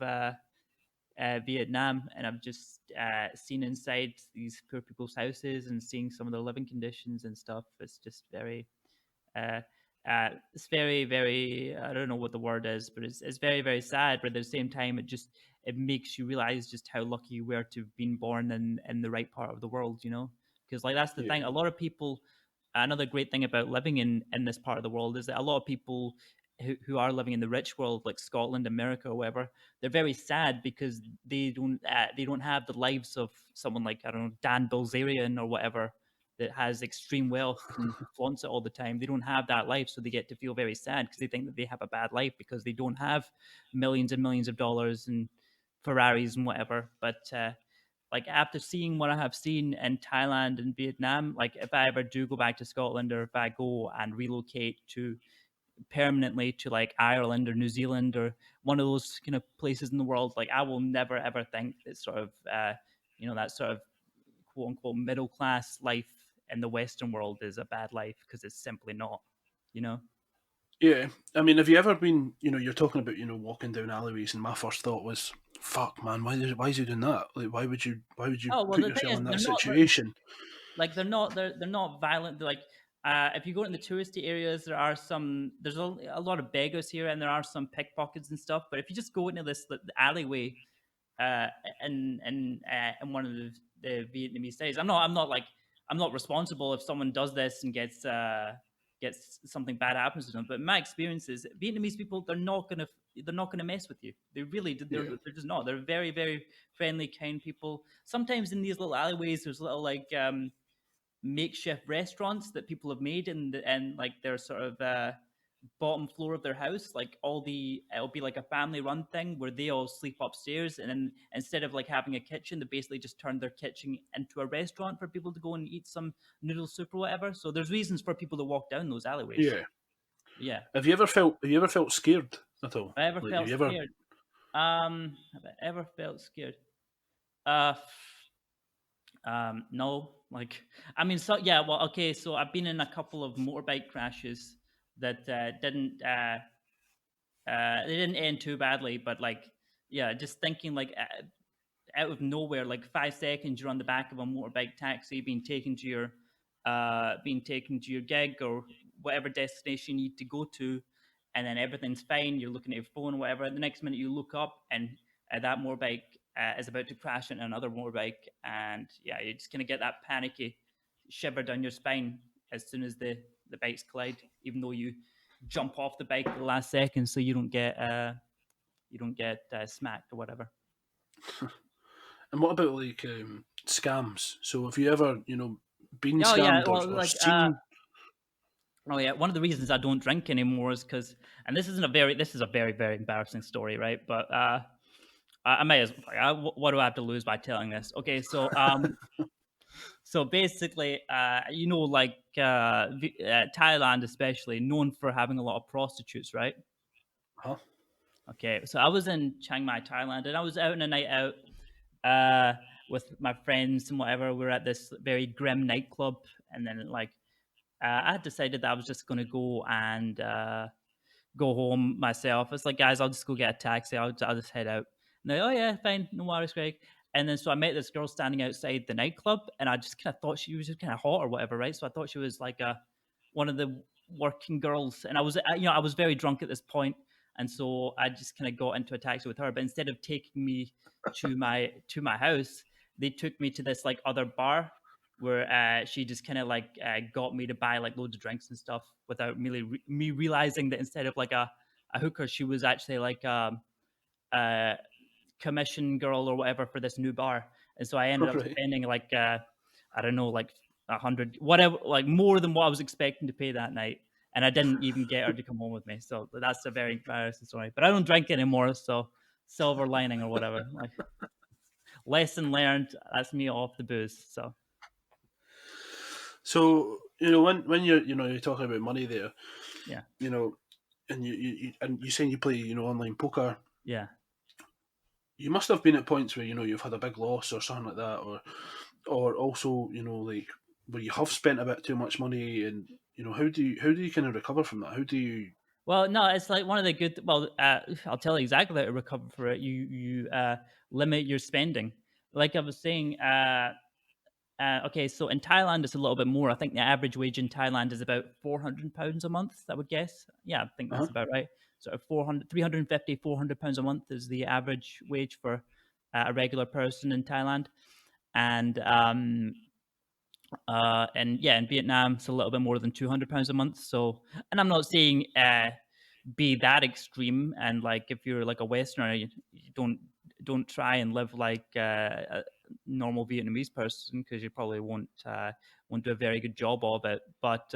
Vietnam, and I've just seen inside these poor people's houses and seeing some of their living conditions and stuff. It's just very, uh, it's very, very. I don't know what the word is, but it's very, very sad. But at the same time, it makes you realize just how lucky you were to have been born in the right part of the world. You know, because like that's the yeah, thing. A lot of people. Another great thing about living in this part of the world is that a lot of people who are living in the rich world, like Scotland, America, or whatever, they're very sad because they don't have the lives of someone like, I don't know, Dan Bilzerian or whatever, that has extreme wealth and flaunts it all the time. They don't have that life, so they get to feel very sad because they think that they have a bad life because they don't have millions and millions of dollars and Ferraris and whatever. But like after seeing what I have seen in Thailand and Vietnam, like if I ever do go back to Scotland, or if I go and relocate to permanently to like Ireland or New Zealand or one of those kind of places in the world, like I will never ever think that sort of that sort of quote unquote middle class life in the Western world is a bad life, because it's simply not. You know. yeah. I mean, have you ever been? You're talking about walking down alleyways, and my first thought was, "Fuck, man, why is he doing that? Like, why would you Oh well, put the thing yourself is, in they're that not situation?" like they're not violent. They're like if you go in the touristy areas, there's a lot of beggars here, and there are some pickpockets and stuff. But if you just go into this alleyway uh, in one of the Vietnamese cities. I'm not responsible if someone does this and gets something bad happens to them. But in my experience is Vietnamese people, they're not gonna mess with you. They really Yeah, they're just not. They're very, very friendly, kind people. Sometimes in these little alleyways, there's little like makeshift restaurants that people have made, and like they're sort of bottom floor of their house. Like it'll be like a family run thing where they all sleep upstairs, and then instead of like having a kitchen, they basically just turn their kitchen into a restaurant for people to go and eat some noodle soup or whatever. So there's reasons for people to walk down those alleyways. yeah. Yeah. Have you ever felt scared at all? Have I ever Like, have felt you ever? scared? Have I ever felt scared? Uh, no. Like, I mean, so yeah. Well, okay. So I've been in a couple of motorbike crashes that they didn't end too badly, but like, yeah, just thinking like out of nowhere, like 5 seconds, you're on the back of a motorbike taxi, being taken to your gig or whatever destination you need to go to, and then everything's fine. You're looking at your phone or whatever. The next minute, you look up, and that motorbike is about to crash into another motorbike, and yeah, you're just gonna get that panicky shiver down your spine as soon as the bikes collide, even though you jump off the bike at the last second so you don't get smacked or whatever. And what about like scams? So have you ever been Oh yeah, scammed, or well, or like seen? Oh yeah, one of the reasons I don't drink anymore is because, and this is a very very embarrassing story, right? But I may as well. What do I have to lose by telling this? Okay, so basically, like Thailand, especially known for having a lot of prostitutes, right? Huh? Okay, so I was in Chiang Mai, Thailand, and I was out on a night out uh, with my friends and whatever. We were at this very grim nightclub, and then I had decided that I was just going to go and go home myself. It's like, guys, I'll just go get a taxi. I'll just head out. And they're, oh yeah, fine, no worries, Greg. And then so I met this girl standing outside the nightclub, and I just kind of thought she was just kind of hot or whatever, right? So I thought she was like one of the working girls, and I was very drunk at this point, and so I just kind of got into a taxi with her. But instead of taking me to my house, they took me to this like other bar where she just kind of got me to buy like loads of drinks and stuff without me realizing that instead of like a hooker, she was actually like a commission girl or whatever for this new bar. And so I ended up Right. spending like I don't know, like 100, whatever, like more than what I was expecting to pay that night. And I didn't even get her to come home with me. So that's a very embarrassing story. But I don't drink anymore, so silver lining or whatever. Like lesson learned. That's me off the booze. So So when you're talking about money there, yeah, you know, and you saying you play online poker, yeah. you must have been at points where you've had a big loss or something like that, or also like where you have spent a bit too much money, and how do you kind of recover from that? How do you? Well, no, it's like one of the good. Well, I'll tell you exactly how to recover for it. You limit your spending. Like I was saying, okay, so in Thailand it's a little bit more. I think the average wage in Thailand is about £400 a month. I would guess. Yeah, I think Uh-huh. that's about right. So 400, 350, £400 a month is the average wage for a regular person in Thailand, and and yeah, in Vietnam, it's a little bit more than £200 a month. So, and I'm not saying be that extreme. And like, if you're like a Westerner, you don't try and live like a normal Vietnamese person because you probably won't do a very good job of it. But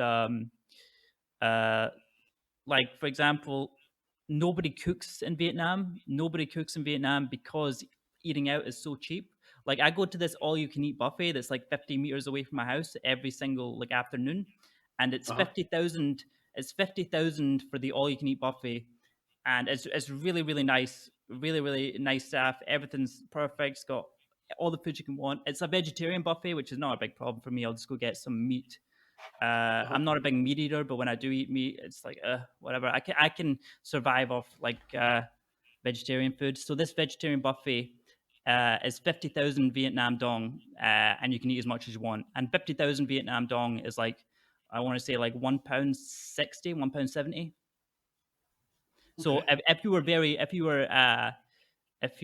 uh, like for example, nobody cooks in Vietnam because eating out is so cheap. Like I go to this all you can eat buffet that's like 50 meters away from my house every single like afternoon, and Uh-huh. it's 50,000 for the all you can eat buffet, and it's really really nice, really nice staff. Everything's perfect. It's got all the food you can want. It's a vegetarian buffet, which is not a big problem for me. I'll just go get some meat. Uh-huh. I'm not a big meat eater, but when I do eat meat, it's like whatever. I can survive off like vegetarian food. So this vegetarian buffet is 50,000 Vietnam dong, and you can eat as much as you want. And 50,000 Vietnam dong is like, I want to say like £1.60, £1.70. So Okay. if you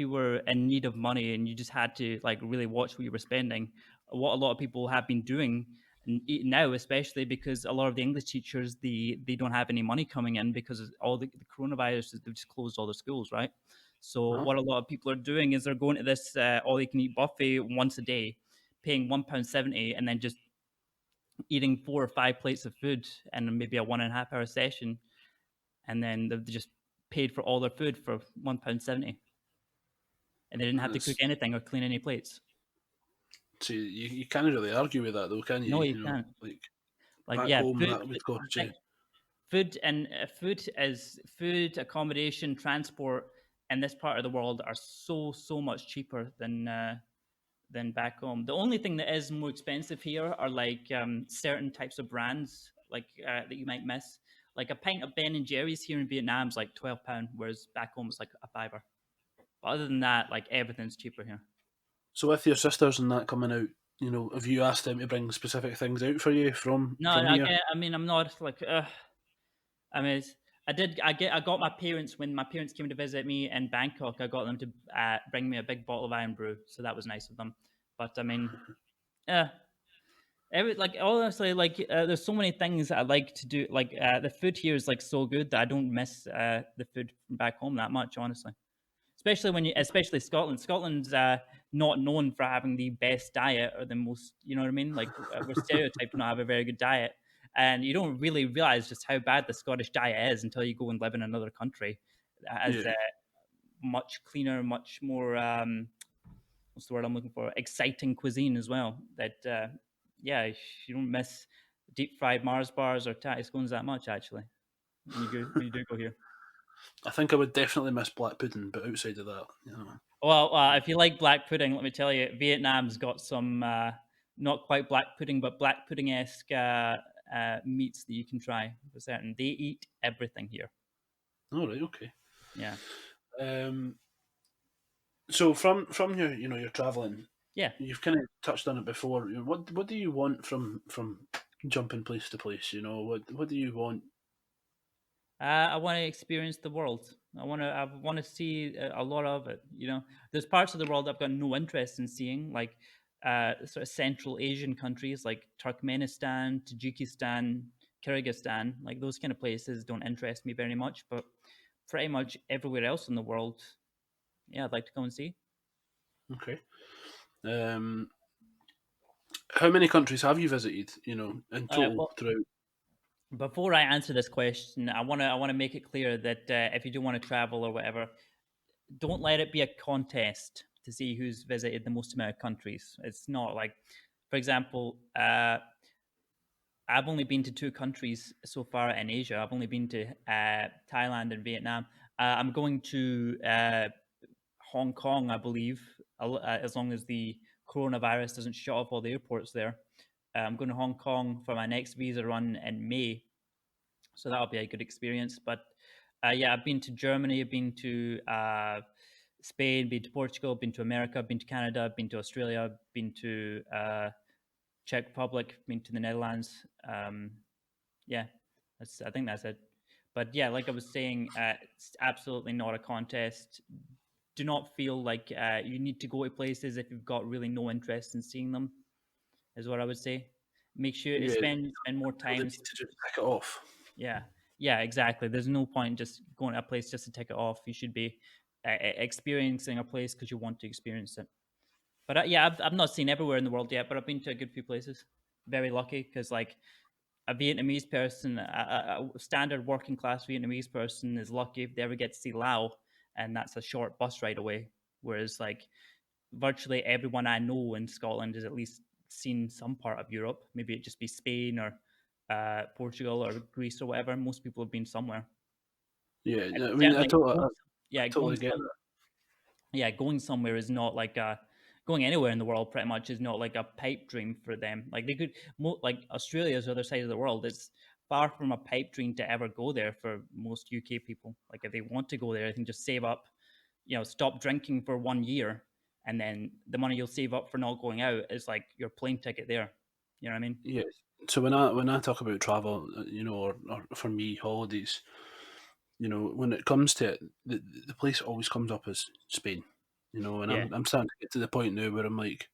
were in need of money and you just had to like really watch what you were spending, what a lot of people have been doing now, especially because a lot of the English teachers they don't have any money coming in because of all the coronavirus. They've just closed all the schools, right? So Uh-huh. what a lot of people are doing is they're going to this all you can eat buffet once a day, paying £1.70, and then just eating 4 or 5 plates of food and maybe a 1.5 hour session, and then they've just paid for all their food for £1.70, and they didn't have to cook It's, anything or clean any plates. see, you can't really argue with that though, can you? No, you can't. Like Like, back yeah, home, food. that would cost you. Like, food, accommodation, transport in this part of the world are so much cheaper than back home. The only thing that is more expensive here are like certain types of brands, like that you might miss. Like a pint of Ben and Jerry's here in Vietnam is like £12, whereas back home it's like a fiver. But other than that, like everything's cheaper here. So with your sisters and that coming out, have you asked them to bring specific things out for you from No, from here? again, I mean, I'm not like. I mean, I did. I got my parents when my parents came to visit me in Bangkok. I got them to bring me a big bottle of Iron Brew, so that was nice of them. But I mean, yeah, like honestly, like there's so many things I like to do. Like the food here is like so good that I don't miss the food from back home that much, honestly. Especially Scotland. Scotland's not known for having the best diet or the most, you know what I mean? Like we're stereotyped to not have a very good diet, and you don't really realize just how bad the Scottish diet is until you go and live in another country that has Yeah. much cleaner, much more what's the word I'm looking for? Exciting cuisine as well. That yeah, you don't miss deep fried Mars bars or tatty scones that much actually when you do go here. I think I would definitely miss black pudding, but outside of that, Well, if you like black pudding, let me tell you, Vietnam's got some not quite black pudding, but black pudding esque meats that you can try for certain. They eat everything here. all right, okay. Yeah, Um, so from your your traveling, yeah. you've kind of touched on it before. What do you want from jumping place to place? What do you want? I want to experience the world. I want to see a lot of it. There's parts of the world I've got no interest in seeing, like sort of Central Asian countries like Turkmenistan, Tajikistan, Kyrgyzstan. Like those kind of places don't interest me very much. But pretty much everywhere else in the world, yeah, I'd like to go and see. Okay. Um, how many countries have you visited? In total Well, throughout. before I answer this question, I want to make it clear that if you do want to travel or whatever, don't let it be a contest to see who's visited the most amount of countries. It's not like, for example, I've only been to two countries so far in Asia. I've only been to Thailand and Vietnam. I'm going to Hong Kong, I believe, as long as the coronavirus doesn't shut off all the airports there. I'm going to Hong Kong for my next visa run in May, so that'll be a good experience. But yeah, I've been to Germany, I've been to Spain, been to Portugal, been to America, been to Canada, been to Australia, been to Czech Republic, been to the Netherlands. Yeah, I think that's it. But yeah, like I was saying, it's absolutely not a contest. Do not feel like you need to go to places if you've got really no interest in seeing them. Is what I would say. Make sure to Yeah, spend more feel the time. need to just tick it off. Yeah, yeah, exactly. There's no point just going to a place just to tick it off. You should be experiencing a place because you want to experience it. But yeah, I've not seen everywhere in the world yet, but I've been to a good few places. Very lucky because like a Vietnamese person, a standard working class Vietnamese person is lucky if they ever get to see Laos, and that's a short bus ride away. Whereas like virtually everyone I know in Scotland has at least seen some part of Europe. Maybe it just be Spain or Portugal or Greece or whatever. Most people have been somewhere. Yeah, And I mean, certainly, I yeah, totally get that. going somewhere is not like going anywhere in the world. Pretty much is not like a pipe dream for them. Like they could, like Australia's the other side of the world. It's far from a pipe dream to ever go there for most UK people. Like if they want to go there, they can just save up, stop drinking for 1 year, and then the money you'll save up for not going out is like your plane ticket there. You know what I mean? Yeah. So when I talk about travel, or for me holidays, when it comes to it, the place that always comes up is Spain. And Yeah, I'm starting to get to the point now where I'm like,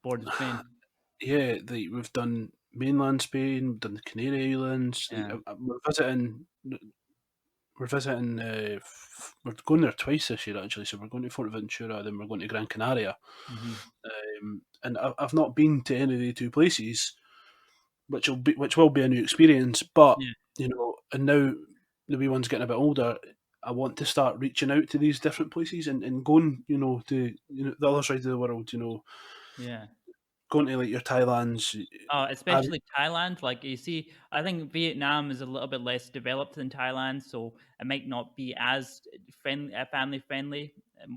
bored of Spain. yeah, we've done mainland Spain, we've done the Canary Islands. Like, Yeah. we're going there twice this year actually. So we're going to Fuerteventura, then we're going to Gran Canaria. Hmm. And I've not been to any of the two places, which will be a new experience. But Yeah. and now the wee one's getting a bit older. I want to start reaching out to these different places and going, to the other side of the world. Yeah. Going to like your Thailands. Have, Especially Thailand. Like you see, I think Vietnam is a little bit less developed than Thailand, so it might not be as friendly, family friendly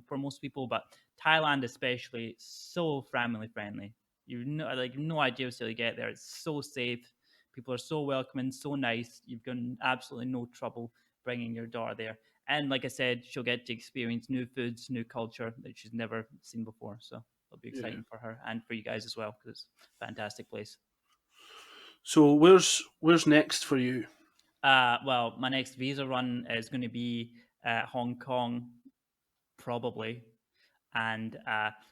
for most people. But Thailand, especially, so family friendly. You've no idea until you get there. It's so safe. People are so welcoming, so nice. You've got absolutely no trouble bringing your daughter there. And like I said, she'll get to experience new foods, new culture that she's never seen before. So it'll be yeah. exciting for her and for you guys as well because it's a fantastic place. So where's next for you? Well, my next visa run is going to be Hong Kong, probably, and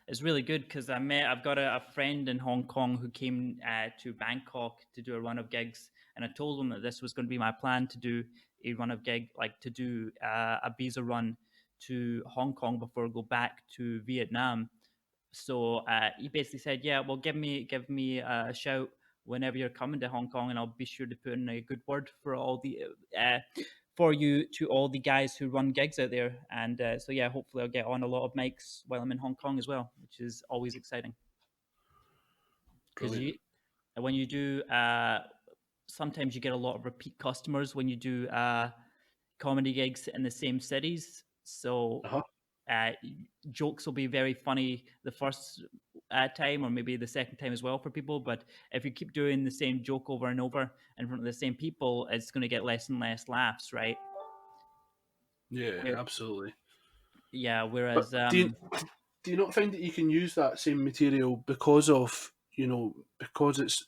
it's really good because I've got a friend in Hong Kong who came to Bangkok to do a run of gigs, and I told him that this was going to be my plan to do a run of gig, like to do a visa run to Hong Kong before I go back to Vietnam. So he basically said, "Yeah, well, give me a shout whenever you're coming to Hong Kong, and I'll be sure to put in a good word for all the for you to all the guys who run gigs out there. And so yeah, hopefully I'll get on a lot of mics while I'm in Hong Kong as well, which is always exciting because Brilliant. you when you do sometimes you get a lot of repeat customers when you do comedy gigs in the same cities. So Uh-huh. uh, jokes will be very funny the first time or maybe the second time as well for people. But if you keep doing the same joke over and over in front of the same people, it's going to get less and less laughs, right? Yeah, Where, absolutely. yeah, But whereas do you not find that you can use that same material because of, because it's,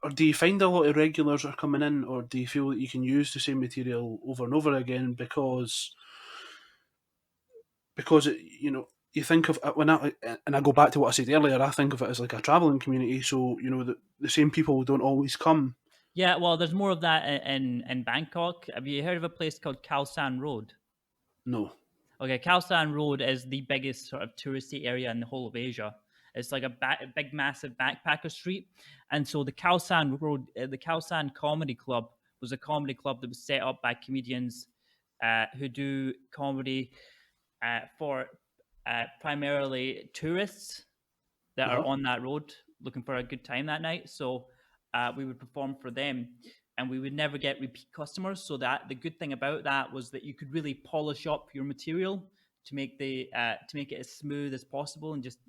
or do you find a lot of regulars are coming in, or do you feel that you can use the same material over and over again because it, you think of when I go back to what I said earlier, I think of it as like a traveling community. So the same people don't always come. yeah, well, there's more of that in Bangkok. Have you heard of a place called Khao San Road? No. Okay, Khao San Road is the biggest sort of touristy area in the whole of Asia. It's like a big, massive backpacker street, and so the Khao San Road, the Khao San Comedy Club was a comedy club that was set up by comedians who do comedy for primarily tourists that Uh are huh. on that road looking for a good time that night. So we would perform for them, and we would never get repeat customers. So that the good thing about that was that you could really polish up your material to make it as smooth as possible and just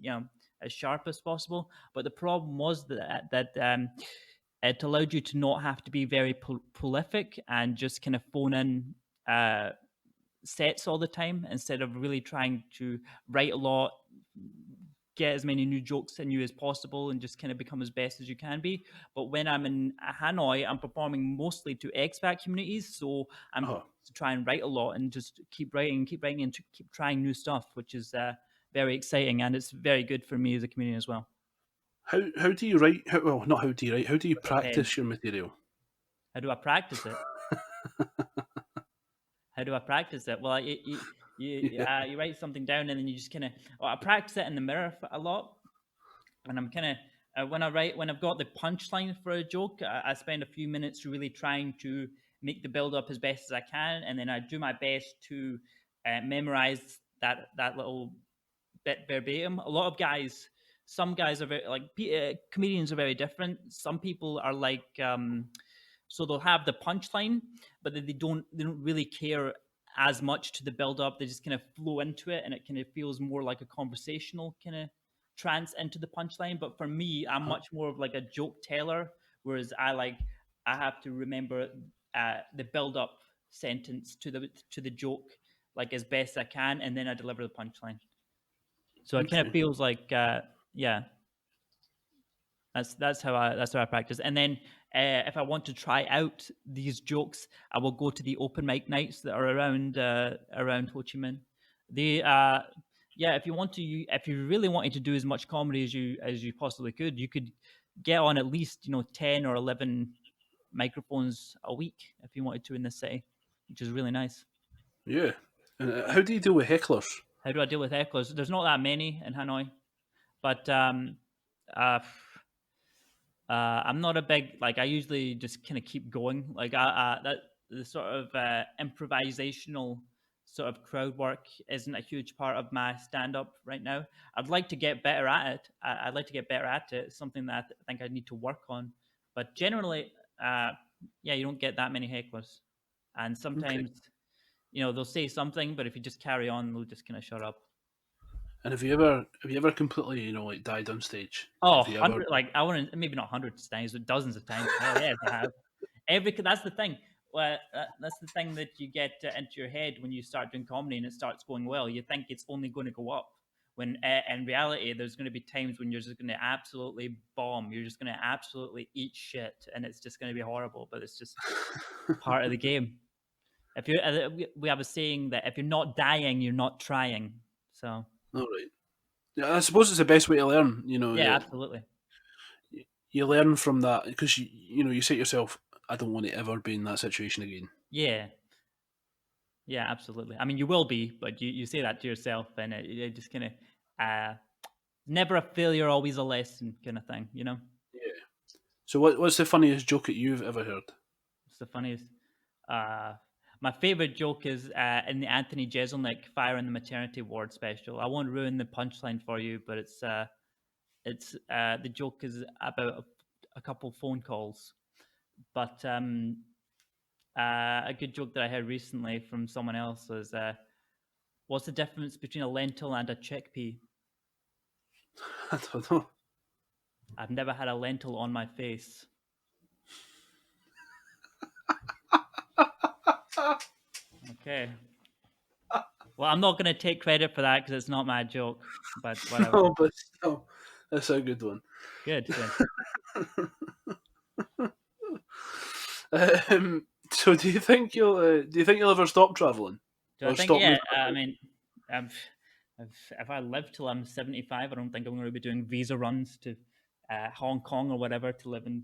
as sharp as possible. But the problem was that it allowed you to not have to be very prolific and just kind of phone in sets all the time instead of really trying to write a lot, get as many new jokes in you as possible, and just kind of become as best as you can be. But when I'm in Hanoi, I'm performing mostly to expat communities, so I'm Uh huh. to try and write a lot and just keep writing, and keep trying new stuff, which is very exciting, and it's very good for me as a comedian as well. How do you write? Well, not how do you write. How do you With a pen. practice your material? How do I practice it? How do I practice it? Well, Yeah. you write something down and then you just kind of. Well, I practice it in the mirror a lot, and I'm kind of when I've got the punchline for a joke, I spend a few minutes really trying to make the build up as best as I can, and then I do my best to memorize that little bit verbatim. A lot of guys, some guys are very like comedians are very different. Some people are like so they'll have the punchline, but they don't really care as much to the build up. They just kind of flow into it, and it kind of feels more like a conversational kind of trance into the punchline. But for me, I'm Uh-huh. much more of like a joke teller, whereas I have to remember the build up sentence to the joke like as best I can, and then I deliver the punchline. So it kind of Okay. feels like yeah, that's how I practice. And then if I want to try out these jokes, I will go to the open mic nights that are around Ho Chi Minh. They yeah, if you really wanted to do as much comedy as you possibly could, you could get on at least 10 or 11 microphones a week if you wanted to in this city, which is really nice. Yeah. And how do you deal with hecklers? How do I deal with hecklers? There's not that many in Hanoi, but uh, I'm not a big like. I usually just kind of keep going. Like that the sort of improvisational sort of crowd work isn't a huge part of my stand up right now. I'd like to get better at it. I'd like to get better at it. It's something that I think I need to work on. But generally, uh, yeah, you don't get that many hecklers, and Okay. sometimes they'll say something, but if you just carry on, they'll just kind of shut up. And have you ever completely like died on stage? Oh, Have you ever? 100, like I want to maybe not hundreds of times, but dozens of times. Hell yes, I have. That's the thing. Well, that's the thing that you get into your head when you start doing comedy and it starts going well. You think it's only going to go up. When in reality, there's going to be times when you're just going to absolutely bomb. You're just going to absolutely eat shit, and it's just going to be horrible. But it's just part of the game. If you, we have a saying that if you're not dying, you're not trying. So All right. Yeah, I suppose it's the best way to learn. yeah, absolutely. You learn from that because you say to yourself, I don't want to ever be in that situation again. Yeah, yeah, absolutely. I mean, you will be, but you say that to yourself, and it just uh, never a failure, always a lesson kind of thing, you know? Yeah. So what's the funniest joke that you've ever heard? It's the funniest. Uh, my favorite joke is in the Anthony Jeselnik Fire in the Maternity Ward special. I won't ruin the punchline for you, but it's the joke is about a couple phone calls. But a good joke that I heard recently from someone else was, "What's the difference between a lentil and a chickpea?" I don't know. I've never had a lentil on my face. Okay. Well, I'm not going to take credit for that because it's not my joke, but whatever. No, but still, that's a good one. Good, good. So do you think you'll ever stop traveling Do I or think? stop Yeah. moving I about? mean, if I live till I'm 75, I don't think I'm going to be doing visa runs to Hong Kong or whatever to live in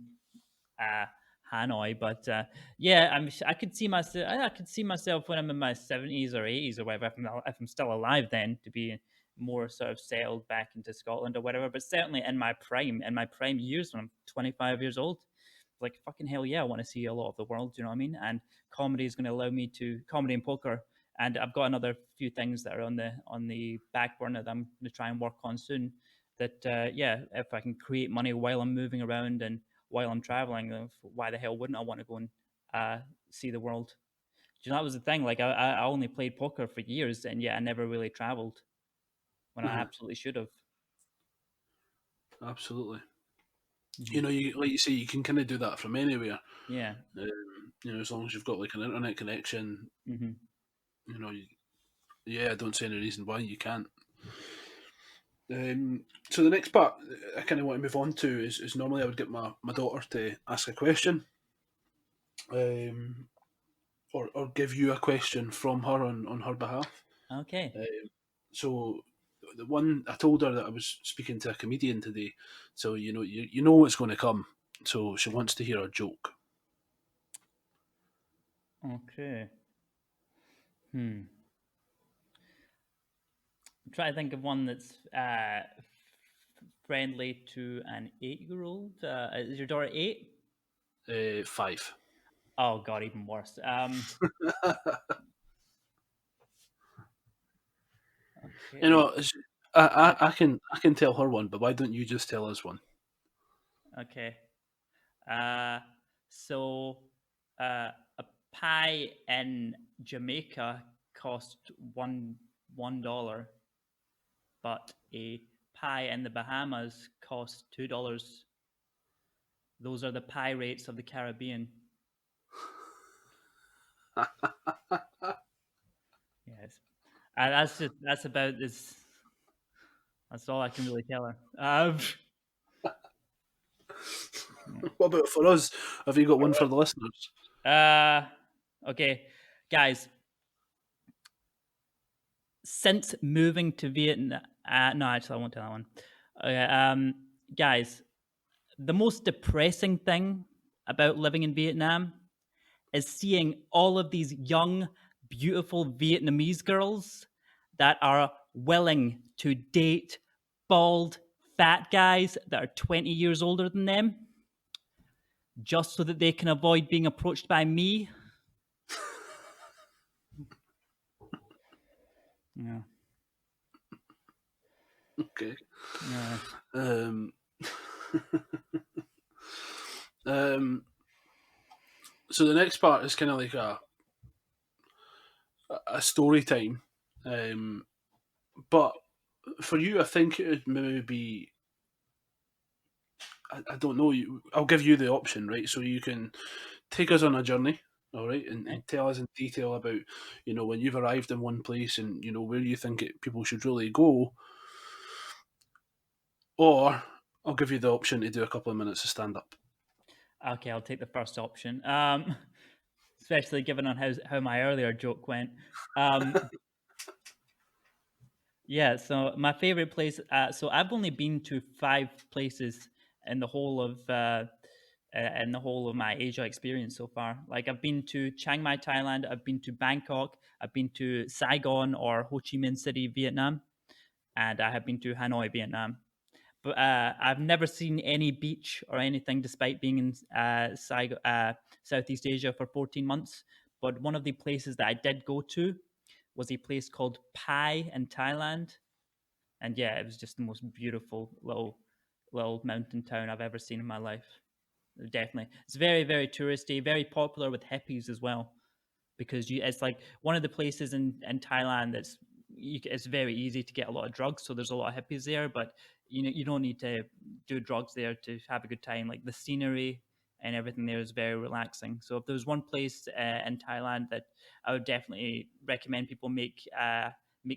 uh, Hanoi. But yeah, I could see myself. I could see myself when I'm in my 70s or 80s or whatever. If I'm still alive, then to be more sort of settled back into Scotland or whatever. But certainly in my prime years, when I'm 25 years old, like fucking hell yeah, I want to see a lot of the world. Do you know what I mean? And comedy is going to allow me to comedy and poker. And I've got another few things that are on the back burner that I'm going to try and work on soon. That yeah, if I can create money while I'm moving around and while I'm traveling, why the hell wouldn't I want to go and see the world? Do you know that was the thing? Like I only played poker for years, and yet I never really traveled when I Mhm, absolutely should have. absolutely. Hmm. You like you say, you can kind of do that from anywhere. Yeah. As long as you've got like an internet connection, Hmm. you know, yeah, I don't see any reason why you can't. So the next part I kind of want to move on to is normally I would get my daughter to ask a question, um, or give you a question from her on her behalf. Okay. So the one I told her that I was speaking to a comedian today, so you know what's going to come. So she wants to hear a joke. Okay. Hmm. Try to think of one that's friendly to an 8-year-old. Is your daughter 8? 5. Oh god, even worse. You Okay. know, I can tell her one, but why don't you just tell us one? Okay. Uh, so a pie in Jamaica cost $1, but a pie in the Bahamas cost $2. Those are the pie rates of the Caribbean. Yes, that's about this. That's all I can really tell her. What about for us? Have you got one for the listeners? uh, okay, guys. Since moving to Vietnam, no, actually, I won't tell that one. Okay, guys, the most depressing thing about living in Vietnam is seeing all of these young, beautiful Vietnamese girls that are willing to date bald, fat guys that are 20 years older than them just so that they can avoid being approached by me. Yeah. Okay. Yeah. Um, um, so the next part is kind of like a story time, um, but for you, I think it would maybe be I don't know. I'll give you the option, right? So you can take us on a journey, all right, Okay. and tell us in detail about when you've arrived in one place and where you think people should really go, or I'll give you the option to do a couple of minutes of stand up. Okay, I'll take the first option. Especially given on how my earlier joke went. Um, yeah, so my favorite place. So I've only been to 5 places in the whole of my Asia experience so far. Like I've been to Chiang Mai, Thailand. I've been to Bangkok. I've been to Saigon or Ho Chi Minh City, Vietnam, and I have been to Hanoi, Vietnam. But I've never seen any beach or anything, despite being in Southeast Asia for 14 months. But one of the places that I did go to was a place called Pai in Thailand, and yeah, it was just the most beautiful little mountain town I've ever seen in my life. Definitely, it's very touristy, very popular with hippies as well, because it's like one of the places in Thailand that's it's very easy to get a lot of drugs. So there's a lot of hippies there, but you don't need to do drugs there to have a good time. Like the scenery and everything there is very relaxing. So if there's one place in Thailand that I would definitely recommend people make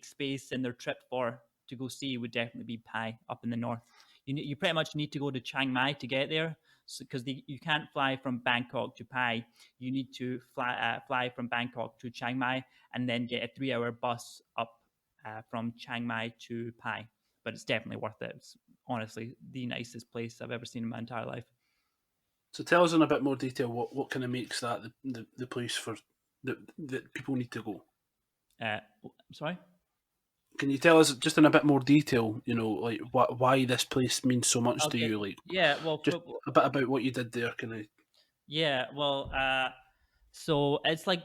space in their trip for to go see, would definitely be Pai up in the north. You pretty much need to go to Chiang Mai to get there, because you can't fly from Bangkok to Pai. You need to fly from Bangkok to Chiang Mai and then get a 3 hour bus up from Chiang Mai to Pai. But it's definitely worth it. It's honestly the nicest place I've ever seen in my entire life. So tell us in a bit more detail what kind of makes that the place for that people need to go. Uh, Sorry? Can you tell us just in a bit more detail, like why this place means so much to Okay. you? Like Yeah, well, just a bit about what you did there, can I? yeah, well, so it's like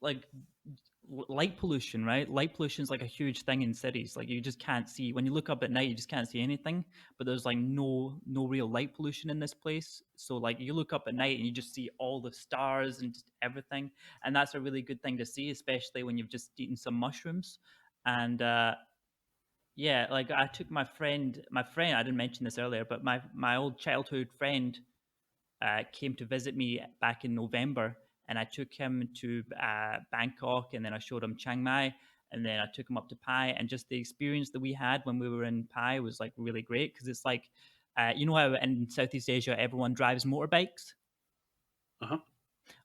light pollution, right? Light pollution is like a huge thing in cities. Like you just can't see when you look up at night, you just can't see anything. But there's like no real light pollution in this place. So like you look up at night and you just see all the stars and just everything, and that's a really good thing to see, especially when you've just eaten some mushrooms. And yeah, like I took my friend. I didn't mention this earlier, but my old childhood friend came to visit me back in November, and I took him to Bangkok, and then I showed him Chiang Mai, and then I took him up to Pai, and just the experience that we had when we were in Pai was like really great, because it's like, you know how in Southeast Asia everyone drives motorbikes. Uh huh.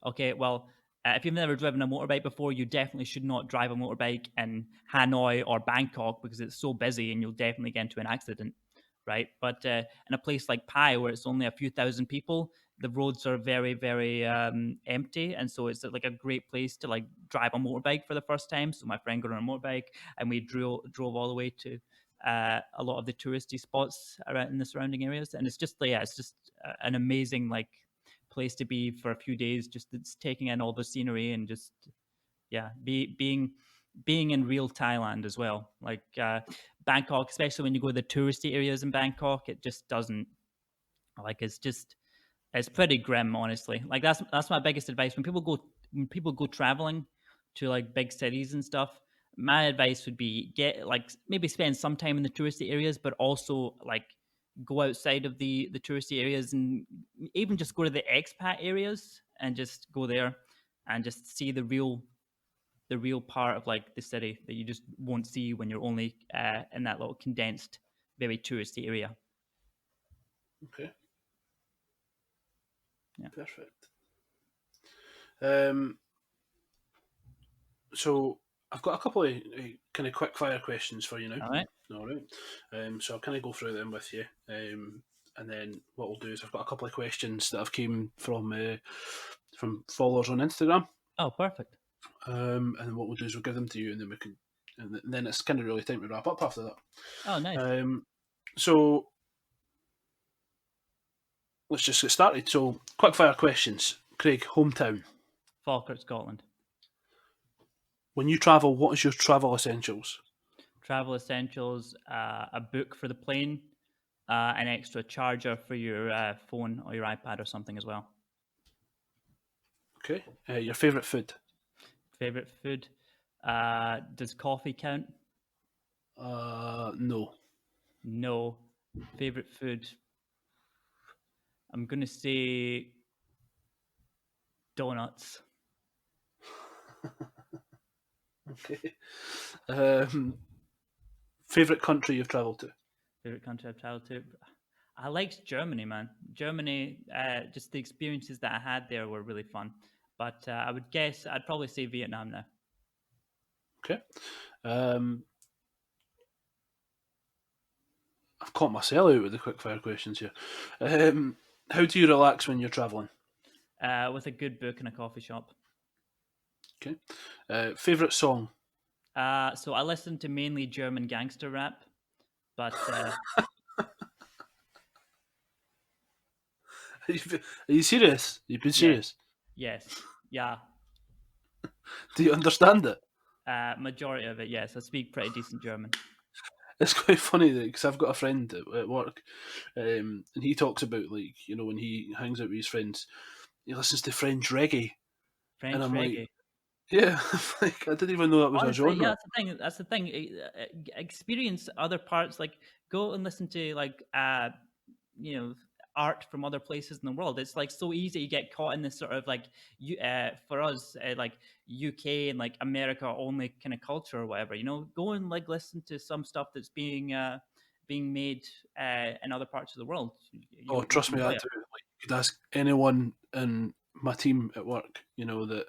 Okay, well, if you've never driven a motorbike before, you definitely should not drive a motorbike in Hanoi or Bangkok, because it's so busy and you'll definitely get into an accident, right? But in a place like Pai, where it's only a few thousand people, the roads are very empty, and so it's like a great place to like drive a motorbike for the first time. So my friend got on a motorbike, and we drove all the way to a lot of the touristy spots around in the surrounding areas, and it's just yeah, it's just an amazing like place to be for a few days, just it's taking in all the scenery and just yeah, being in real Thailand as well. Like Bangkok, especially when you go to the touristy areas in Bangkok, it just doesn't like it's pretty grim, honestly. Like that's my biggest advice when people go traveling to like big cities and stuff. My advice would be get like maybe spend some time in the touristy areas, but also like go outside of the touristy areas and even just go to the expat areas and just go there and just see the real part of like the city that you just won't see when you're only in that little condensed, very touristy area. Okay. Yeah. Perfect. Um, so I've got a couple of kind of quick fire questions for you now. All right. All right. So I'll kind of go through them with you. And then what we'll do is I've got a couple of questions that have came from followers on Instagram. Oh, perfect. And then what we'll do is we'll give them to you, and then we can, and then it's kind of really time to wrap up after that. Oh, nice. So let's just get started. So quick fire questions. Craig, hometown. Falkirk, Scotland. When you travel, what is your travel essentials? Travel essentials: a book for the plane, an extra charger for your phone or your iPad or something as well. Okay. Your favorite food? Favorite food: does coffee count? No. No. Favorite food: I'm gonna say donuts. Okay. Favorite country you've travelled to? Favorite country I've traveled to? I liked Germany, man. Germany, just the experiences that I had there were really fun. But I would guess I'd probably say Vietnam now. Okay. I've caught myself out with the quick fire questions here. How do you relax when you're travelling? With a good book in a coffee shop. Okay. Favorite song? So I listen to mainly German gangster rap. But Are you serious? You've been yes, serious? yes, yeah. Do you understand it? Majority of it, yes. I speak pretty decent German. It's quite funny because I've got a friend at work, and he talks about, like, when he hangs out with his friends, he listens to French reggae, and French I'm like, reggae. yeah, like I didn't even know that was a Honestly, yeah, genre. that's the thing. That's the thing. Experience other parts. Like, go and listen to you know art from other places in the world. It's like so easy to get caught in this sort of like for us like UK and like America only kind of culture or whatever. Go and like listen to some stuff that's being made in other parts of the world. Oh, You'll trust me, I enjoy do. it. Like, you could ask anyone in my team at work, that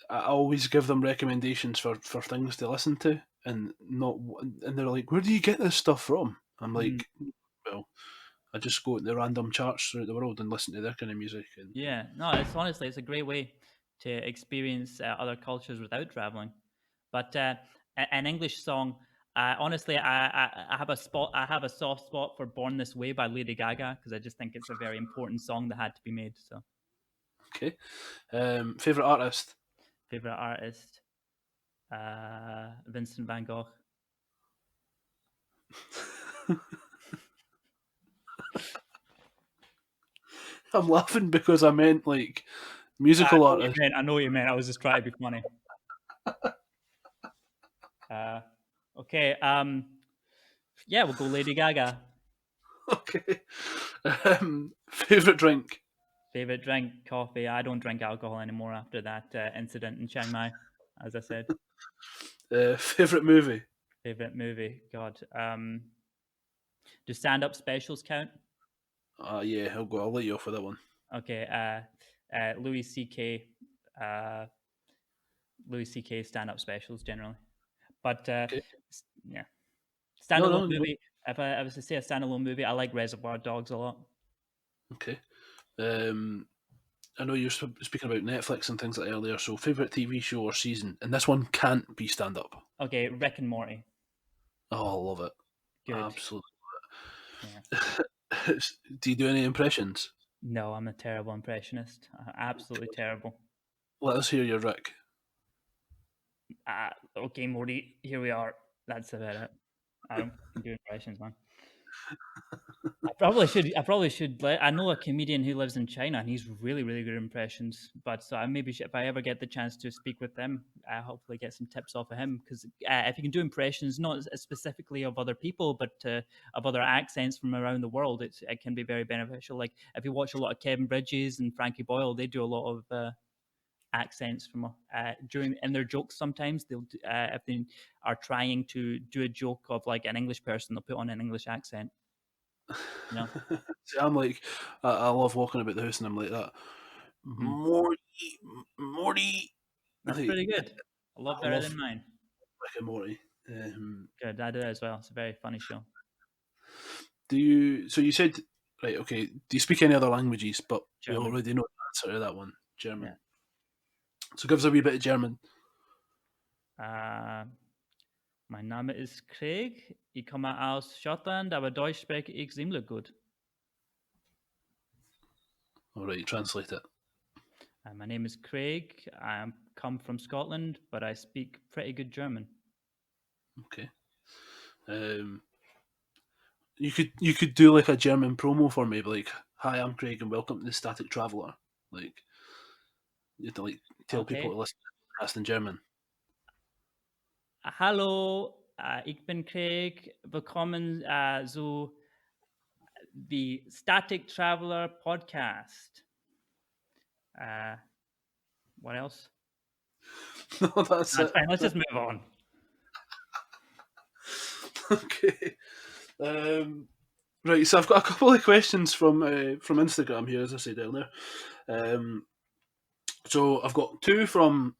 I always give them recommendations for things to listen to, and not, and they're like, "Where do you get this stuff from?" I'm Mm. like, "Well, I just go to the random charts throughout the world and listen to their kind of music." And Yeah, no, it's honestly it's a great way to experience other cultures without traveling. But an English song, honestly, I have a spot. I have a soft spot for "Born This Way" by Lady Gaga because I just think it's a very important song that had to be made. So, okay, favorite artist. favorite artist, Vincent Van Gogh. I'm laughing because I meant like I musical know what you artist. meant. I know what you meant. I was just trying to be funny. Uh, okay. Yeah, we'll go Lady Gaga. Okay, favorite drink. Favorite drink, coffee. I don't drink alcohol anymore after that incident in Chiang Mai, as I said. Favorite movie. Favorite movie, God. Do stand-up specials count? Yeah, I'll let you off with that one. Okay. Louis C.K. Uh, Louis C.K. stand-up specials generally, but Okay. yeah, No, standalone no, no. movie. If I was to say a standalone movie, I like Reservoir Dogs a lot. Okay. Um, I know you're speaking about Netflix and things like that earlier. So, favorite TV show or season, and this one can't be stand up. Okay, Rick and Morty. Oh, I love it. Good. Absolutely. Yeah. Do you do any impressions? No, I'm a terrible impressionist. Absolutely terrible. Let us hear your Rick. Okay, Morty, here we are. That's about it. I don't fucking do impressions, man. I probably should. I probably should. I know a comedian who lives in China, and he's really, really good at impressions. But so I maybe if I ever get the chance to speak with them, I hopefully get some tips off of him. Because if you can do impressions, not specifically of other people, but of other accents from around the world, it can be very beneficial. Like if you watch a lot of Kevin Bridges and Frankie Boyle, they do a lot of accents from during in their jokes. Sometimes they'll if they are trying to do a joke of like an English person, they'll put on an English accent. You know. See, I'm like, I love walking about the house and I'm like that. Hmm. Morty, Morty. That's Like, pretty good. A lot I better love than mine. Rick and Morty. Good. I do it as well. It's a very funny show. Do you? So you said, right? Okay. Do you speak any other languages? But we German. already know the answer to that one. Yeah. German. So give us a wee bit of German. Mein Name ist Craig. Ich komme aus Schottland, aber Deutsch spreche ich ziemlich gut. All right, translate it. My name is Craig. I come from Scotland, but I speak pretty good German. Okay. Um, you could do like a German promo for me, like, "Hi, I'm Craig, and welcome to the Static Traveller." Like, you have to like tell people Okay. to listen to the podcast in German. Hallo, ich bin Craig. Willkommen zu the Static Traveler podcast. Uh, what else? No, that's That's it. fine. Let's just move on. Okay. Right, so I've got a couple of questions from Instagram here, as I said earlier. So I've got two from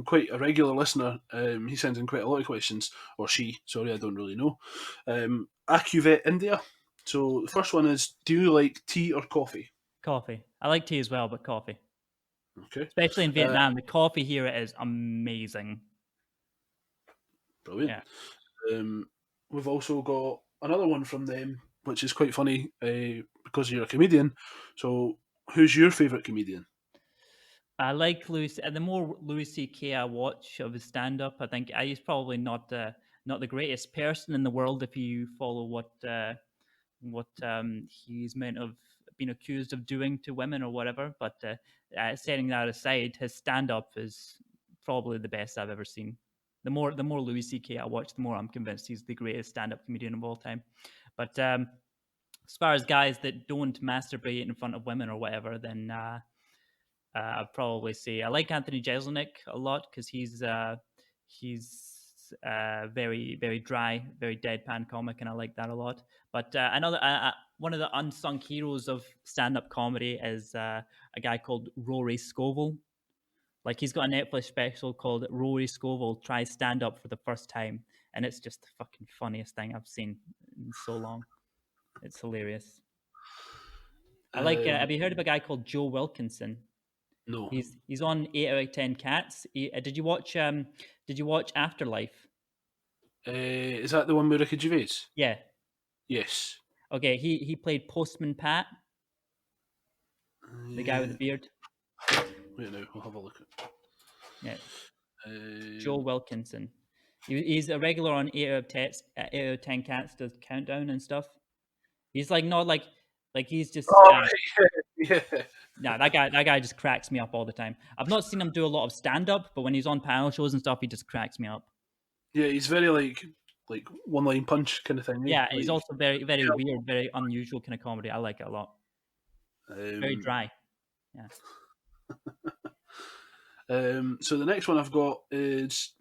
quite a regular listener. He sends in quite a lot of questions, or she. Sorry, I don't really know. Acuvet India. So the first one is: do you like tea or coffee? Coffee. I like tea as well, but coffee. Okay, Especially in uh, Vietnam. The coffee here is amazing. brilliant. Yeah. Um, we've also got another one from them, which is quite funny because you're a comedian. So, who's your favourite comedian? I like Louis. The more Louis C.K. I watch of his stand-up, I think he's probably not the greatest person in the world if you follow what he's meant to have been accused of doing to women or whatever. But setting that aside, his stand-up is probably the best I've ever seen. The more Louis C.K. I watch, the more I'm convinced he's the greatest stand-up comedian of all time. But as far as guys that don't masturbate in front of women or whatever, then I'd probably say I like Anthony Jeselnik a lot because he's very very dry, very deadpan comic, and I like that a lot. But another one of the unsung heroes of stand-up comedy is a guy called Rory Scovel. Like he's got a Netflix special called Rory Scovel Tries Stand Up for the First Time, and it's just the fucking funniest thing I've seen in so long. It's hilarious. I like. Have you heard of a guy called Joe Wilkinson? No. He's on 8 out of 10 Cats. Did you watch Afterlife? Is that the one with Ricky Gervais? Yeah. Yes. Okay. He played Postman Pat, the guy with the beard. Wait now, I'll have a look at. Yeah. Joe Wilkinson. He's a regular on 8 out of 10 Cats. Does countdown and stuff. He's like not like he's just. Yeah. Nah, that guy just cracks me up all the time. I've not seen him do a lot of stand up, but when he's on panel shows and stuff, he just cracks me up. Yeah, he's very like one line punch kind of thing. Yeah, like, he's also very very weird, very unusual kind of comedy. I like it a lot. Very dry. Yeah. So the next one I've got is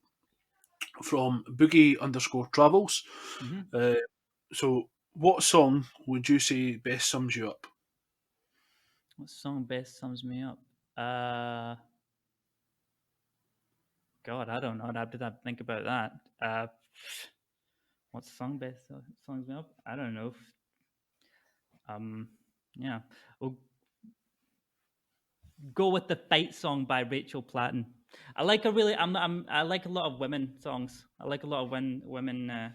from Boogie_Travels. Mm-hmm. So what song would you say best sums you up? What song best sums me up? God, I don't know. I'd have to think about that. What song best sums me up? I don't know. Yeah. We'll go with the Fight Song by Rachel Platten. I like I like a lot of women songs. I like a lot of women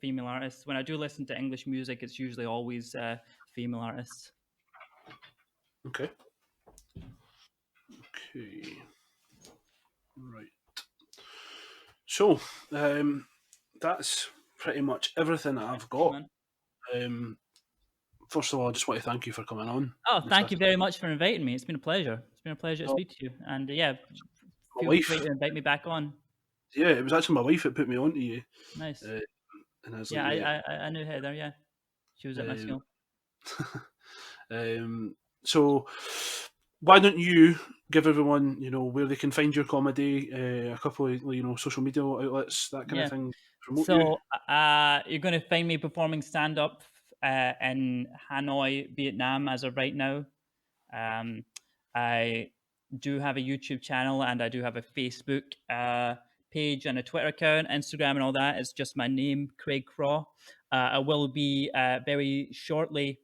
female artists. When I do listen to English music, it's usually always female artists. Okay. Right. So, that's pretty much everything that I've got. First of all, I just want to thank you for coming on. Oh, thank you very much for inviting me. It's been a pleasure. It's been a pleasure to speak to you. And yeah, feel free to invite me back on. Yeah, it was actually my wife that put me on to you. Nice. And I was yeah, like, I knew Heather. Yeah, she was at my school. So, why don't you give everyone, where they can find your comedy, a couple of, social media outlets, that kind of thing. So, you're going to find me performing stand-up in Hanoi, Vietnam, as of right now. I do have a YouTube channel and I do have a Facebook page and a Twitter account, Instagram and all that. It's just my name, Craig Craw. I will be very shortly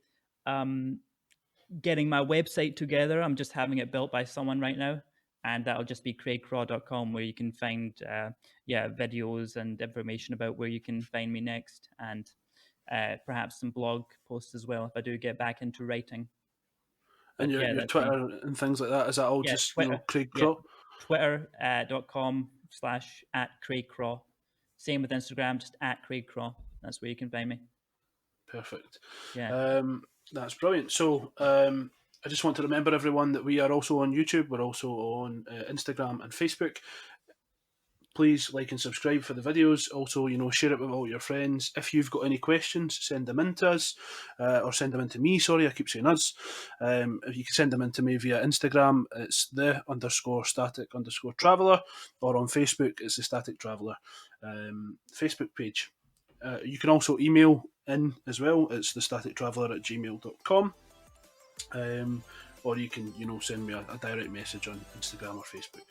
getting my website together. I'm just having it built by someone right now. And that'll just be craigcraw.com, where you can find videos and information about where you can find me next, and perhaps some blog posts as well if I do get back into writing. And your Twitter and things like that, is that all just Twitter, Craig Craw? Twitter.com /@CraigCraw. Same with Instagram, just @CraigCraw. That's where you can find me. Perfect. Yeah. That's brilliant. So I just want to remember everyone that we are also on YouTube. We're also on Instagram and Facebook. Please like and subscribe for the videos. Also, share it with all your friends. If you've got any questions, send them in to us, or send them in to me. Sorry, I keep saying us. If you can send them in to me via Instagram, it's the_static_traveller, or on Facebook, it's the Static Traveller Facebook page. You can also email in as well. It's thestatictraveller@gmail.com. Or you can, send me a direct message on Instagram or Facebook.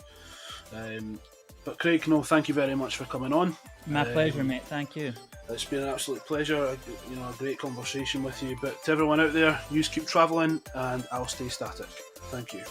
But Craig, thank you very much for coming on. My pleasure, mate. Thank you. It's been an absolute pleasure. A great conversation with you. But to everyone out there, you keep travelling, and I'll stay static. Thank you.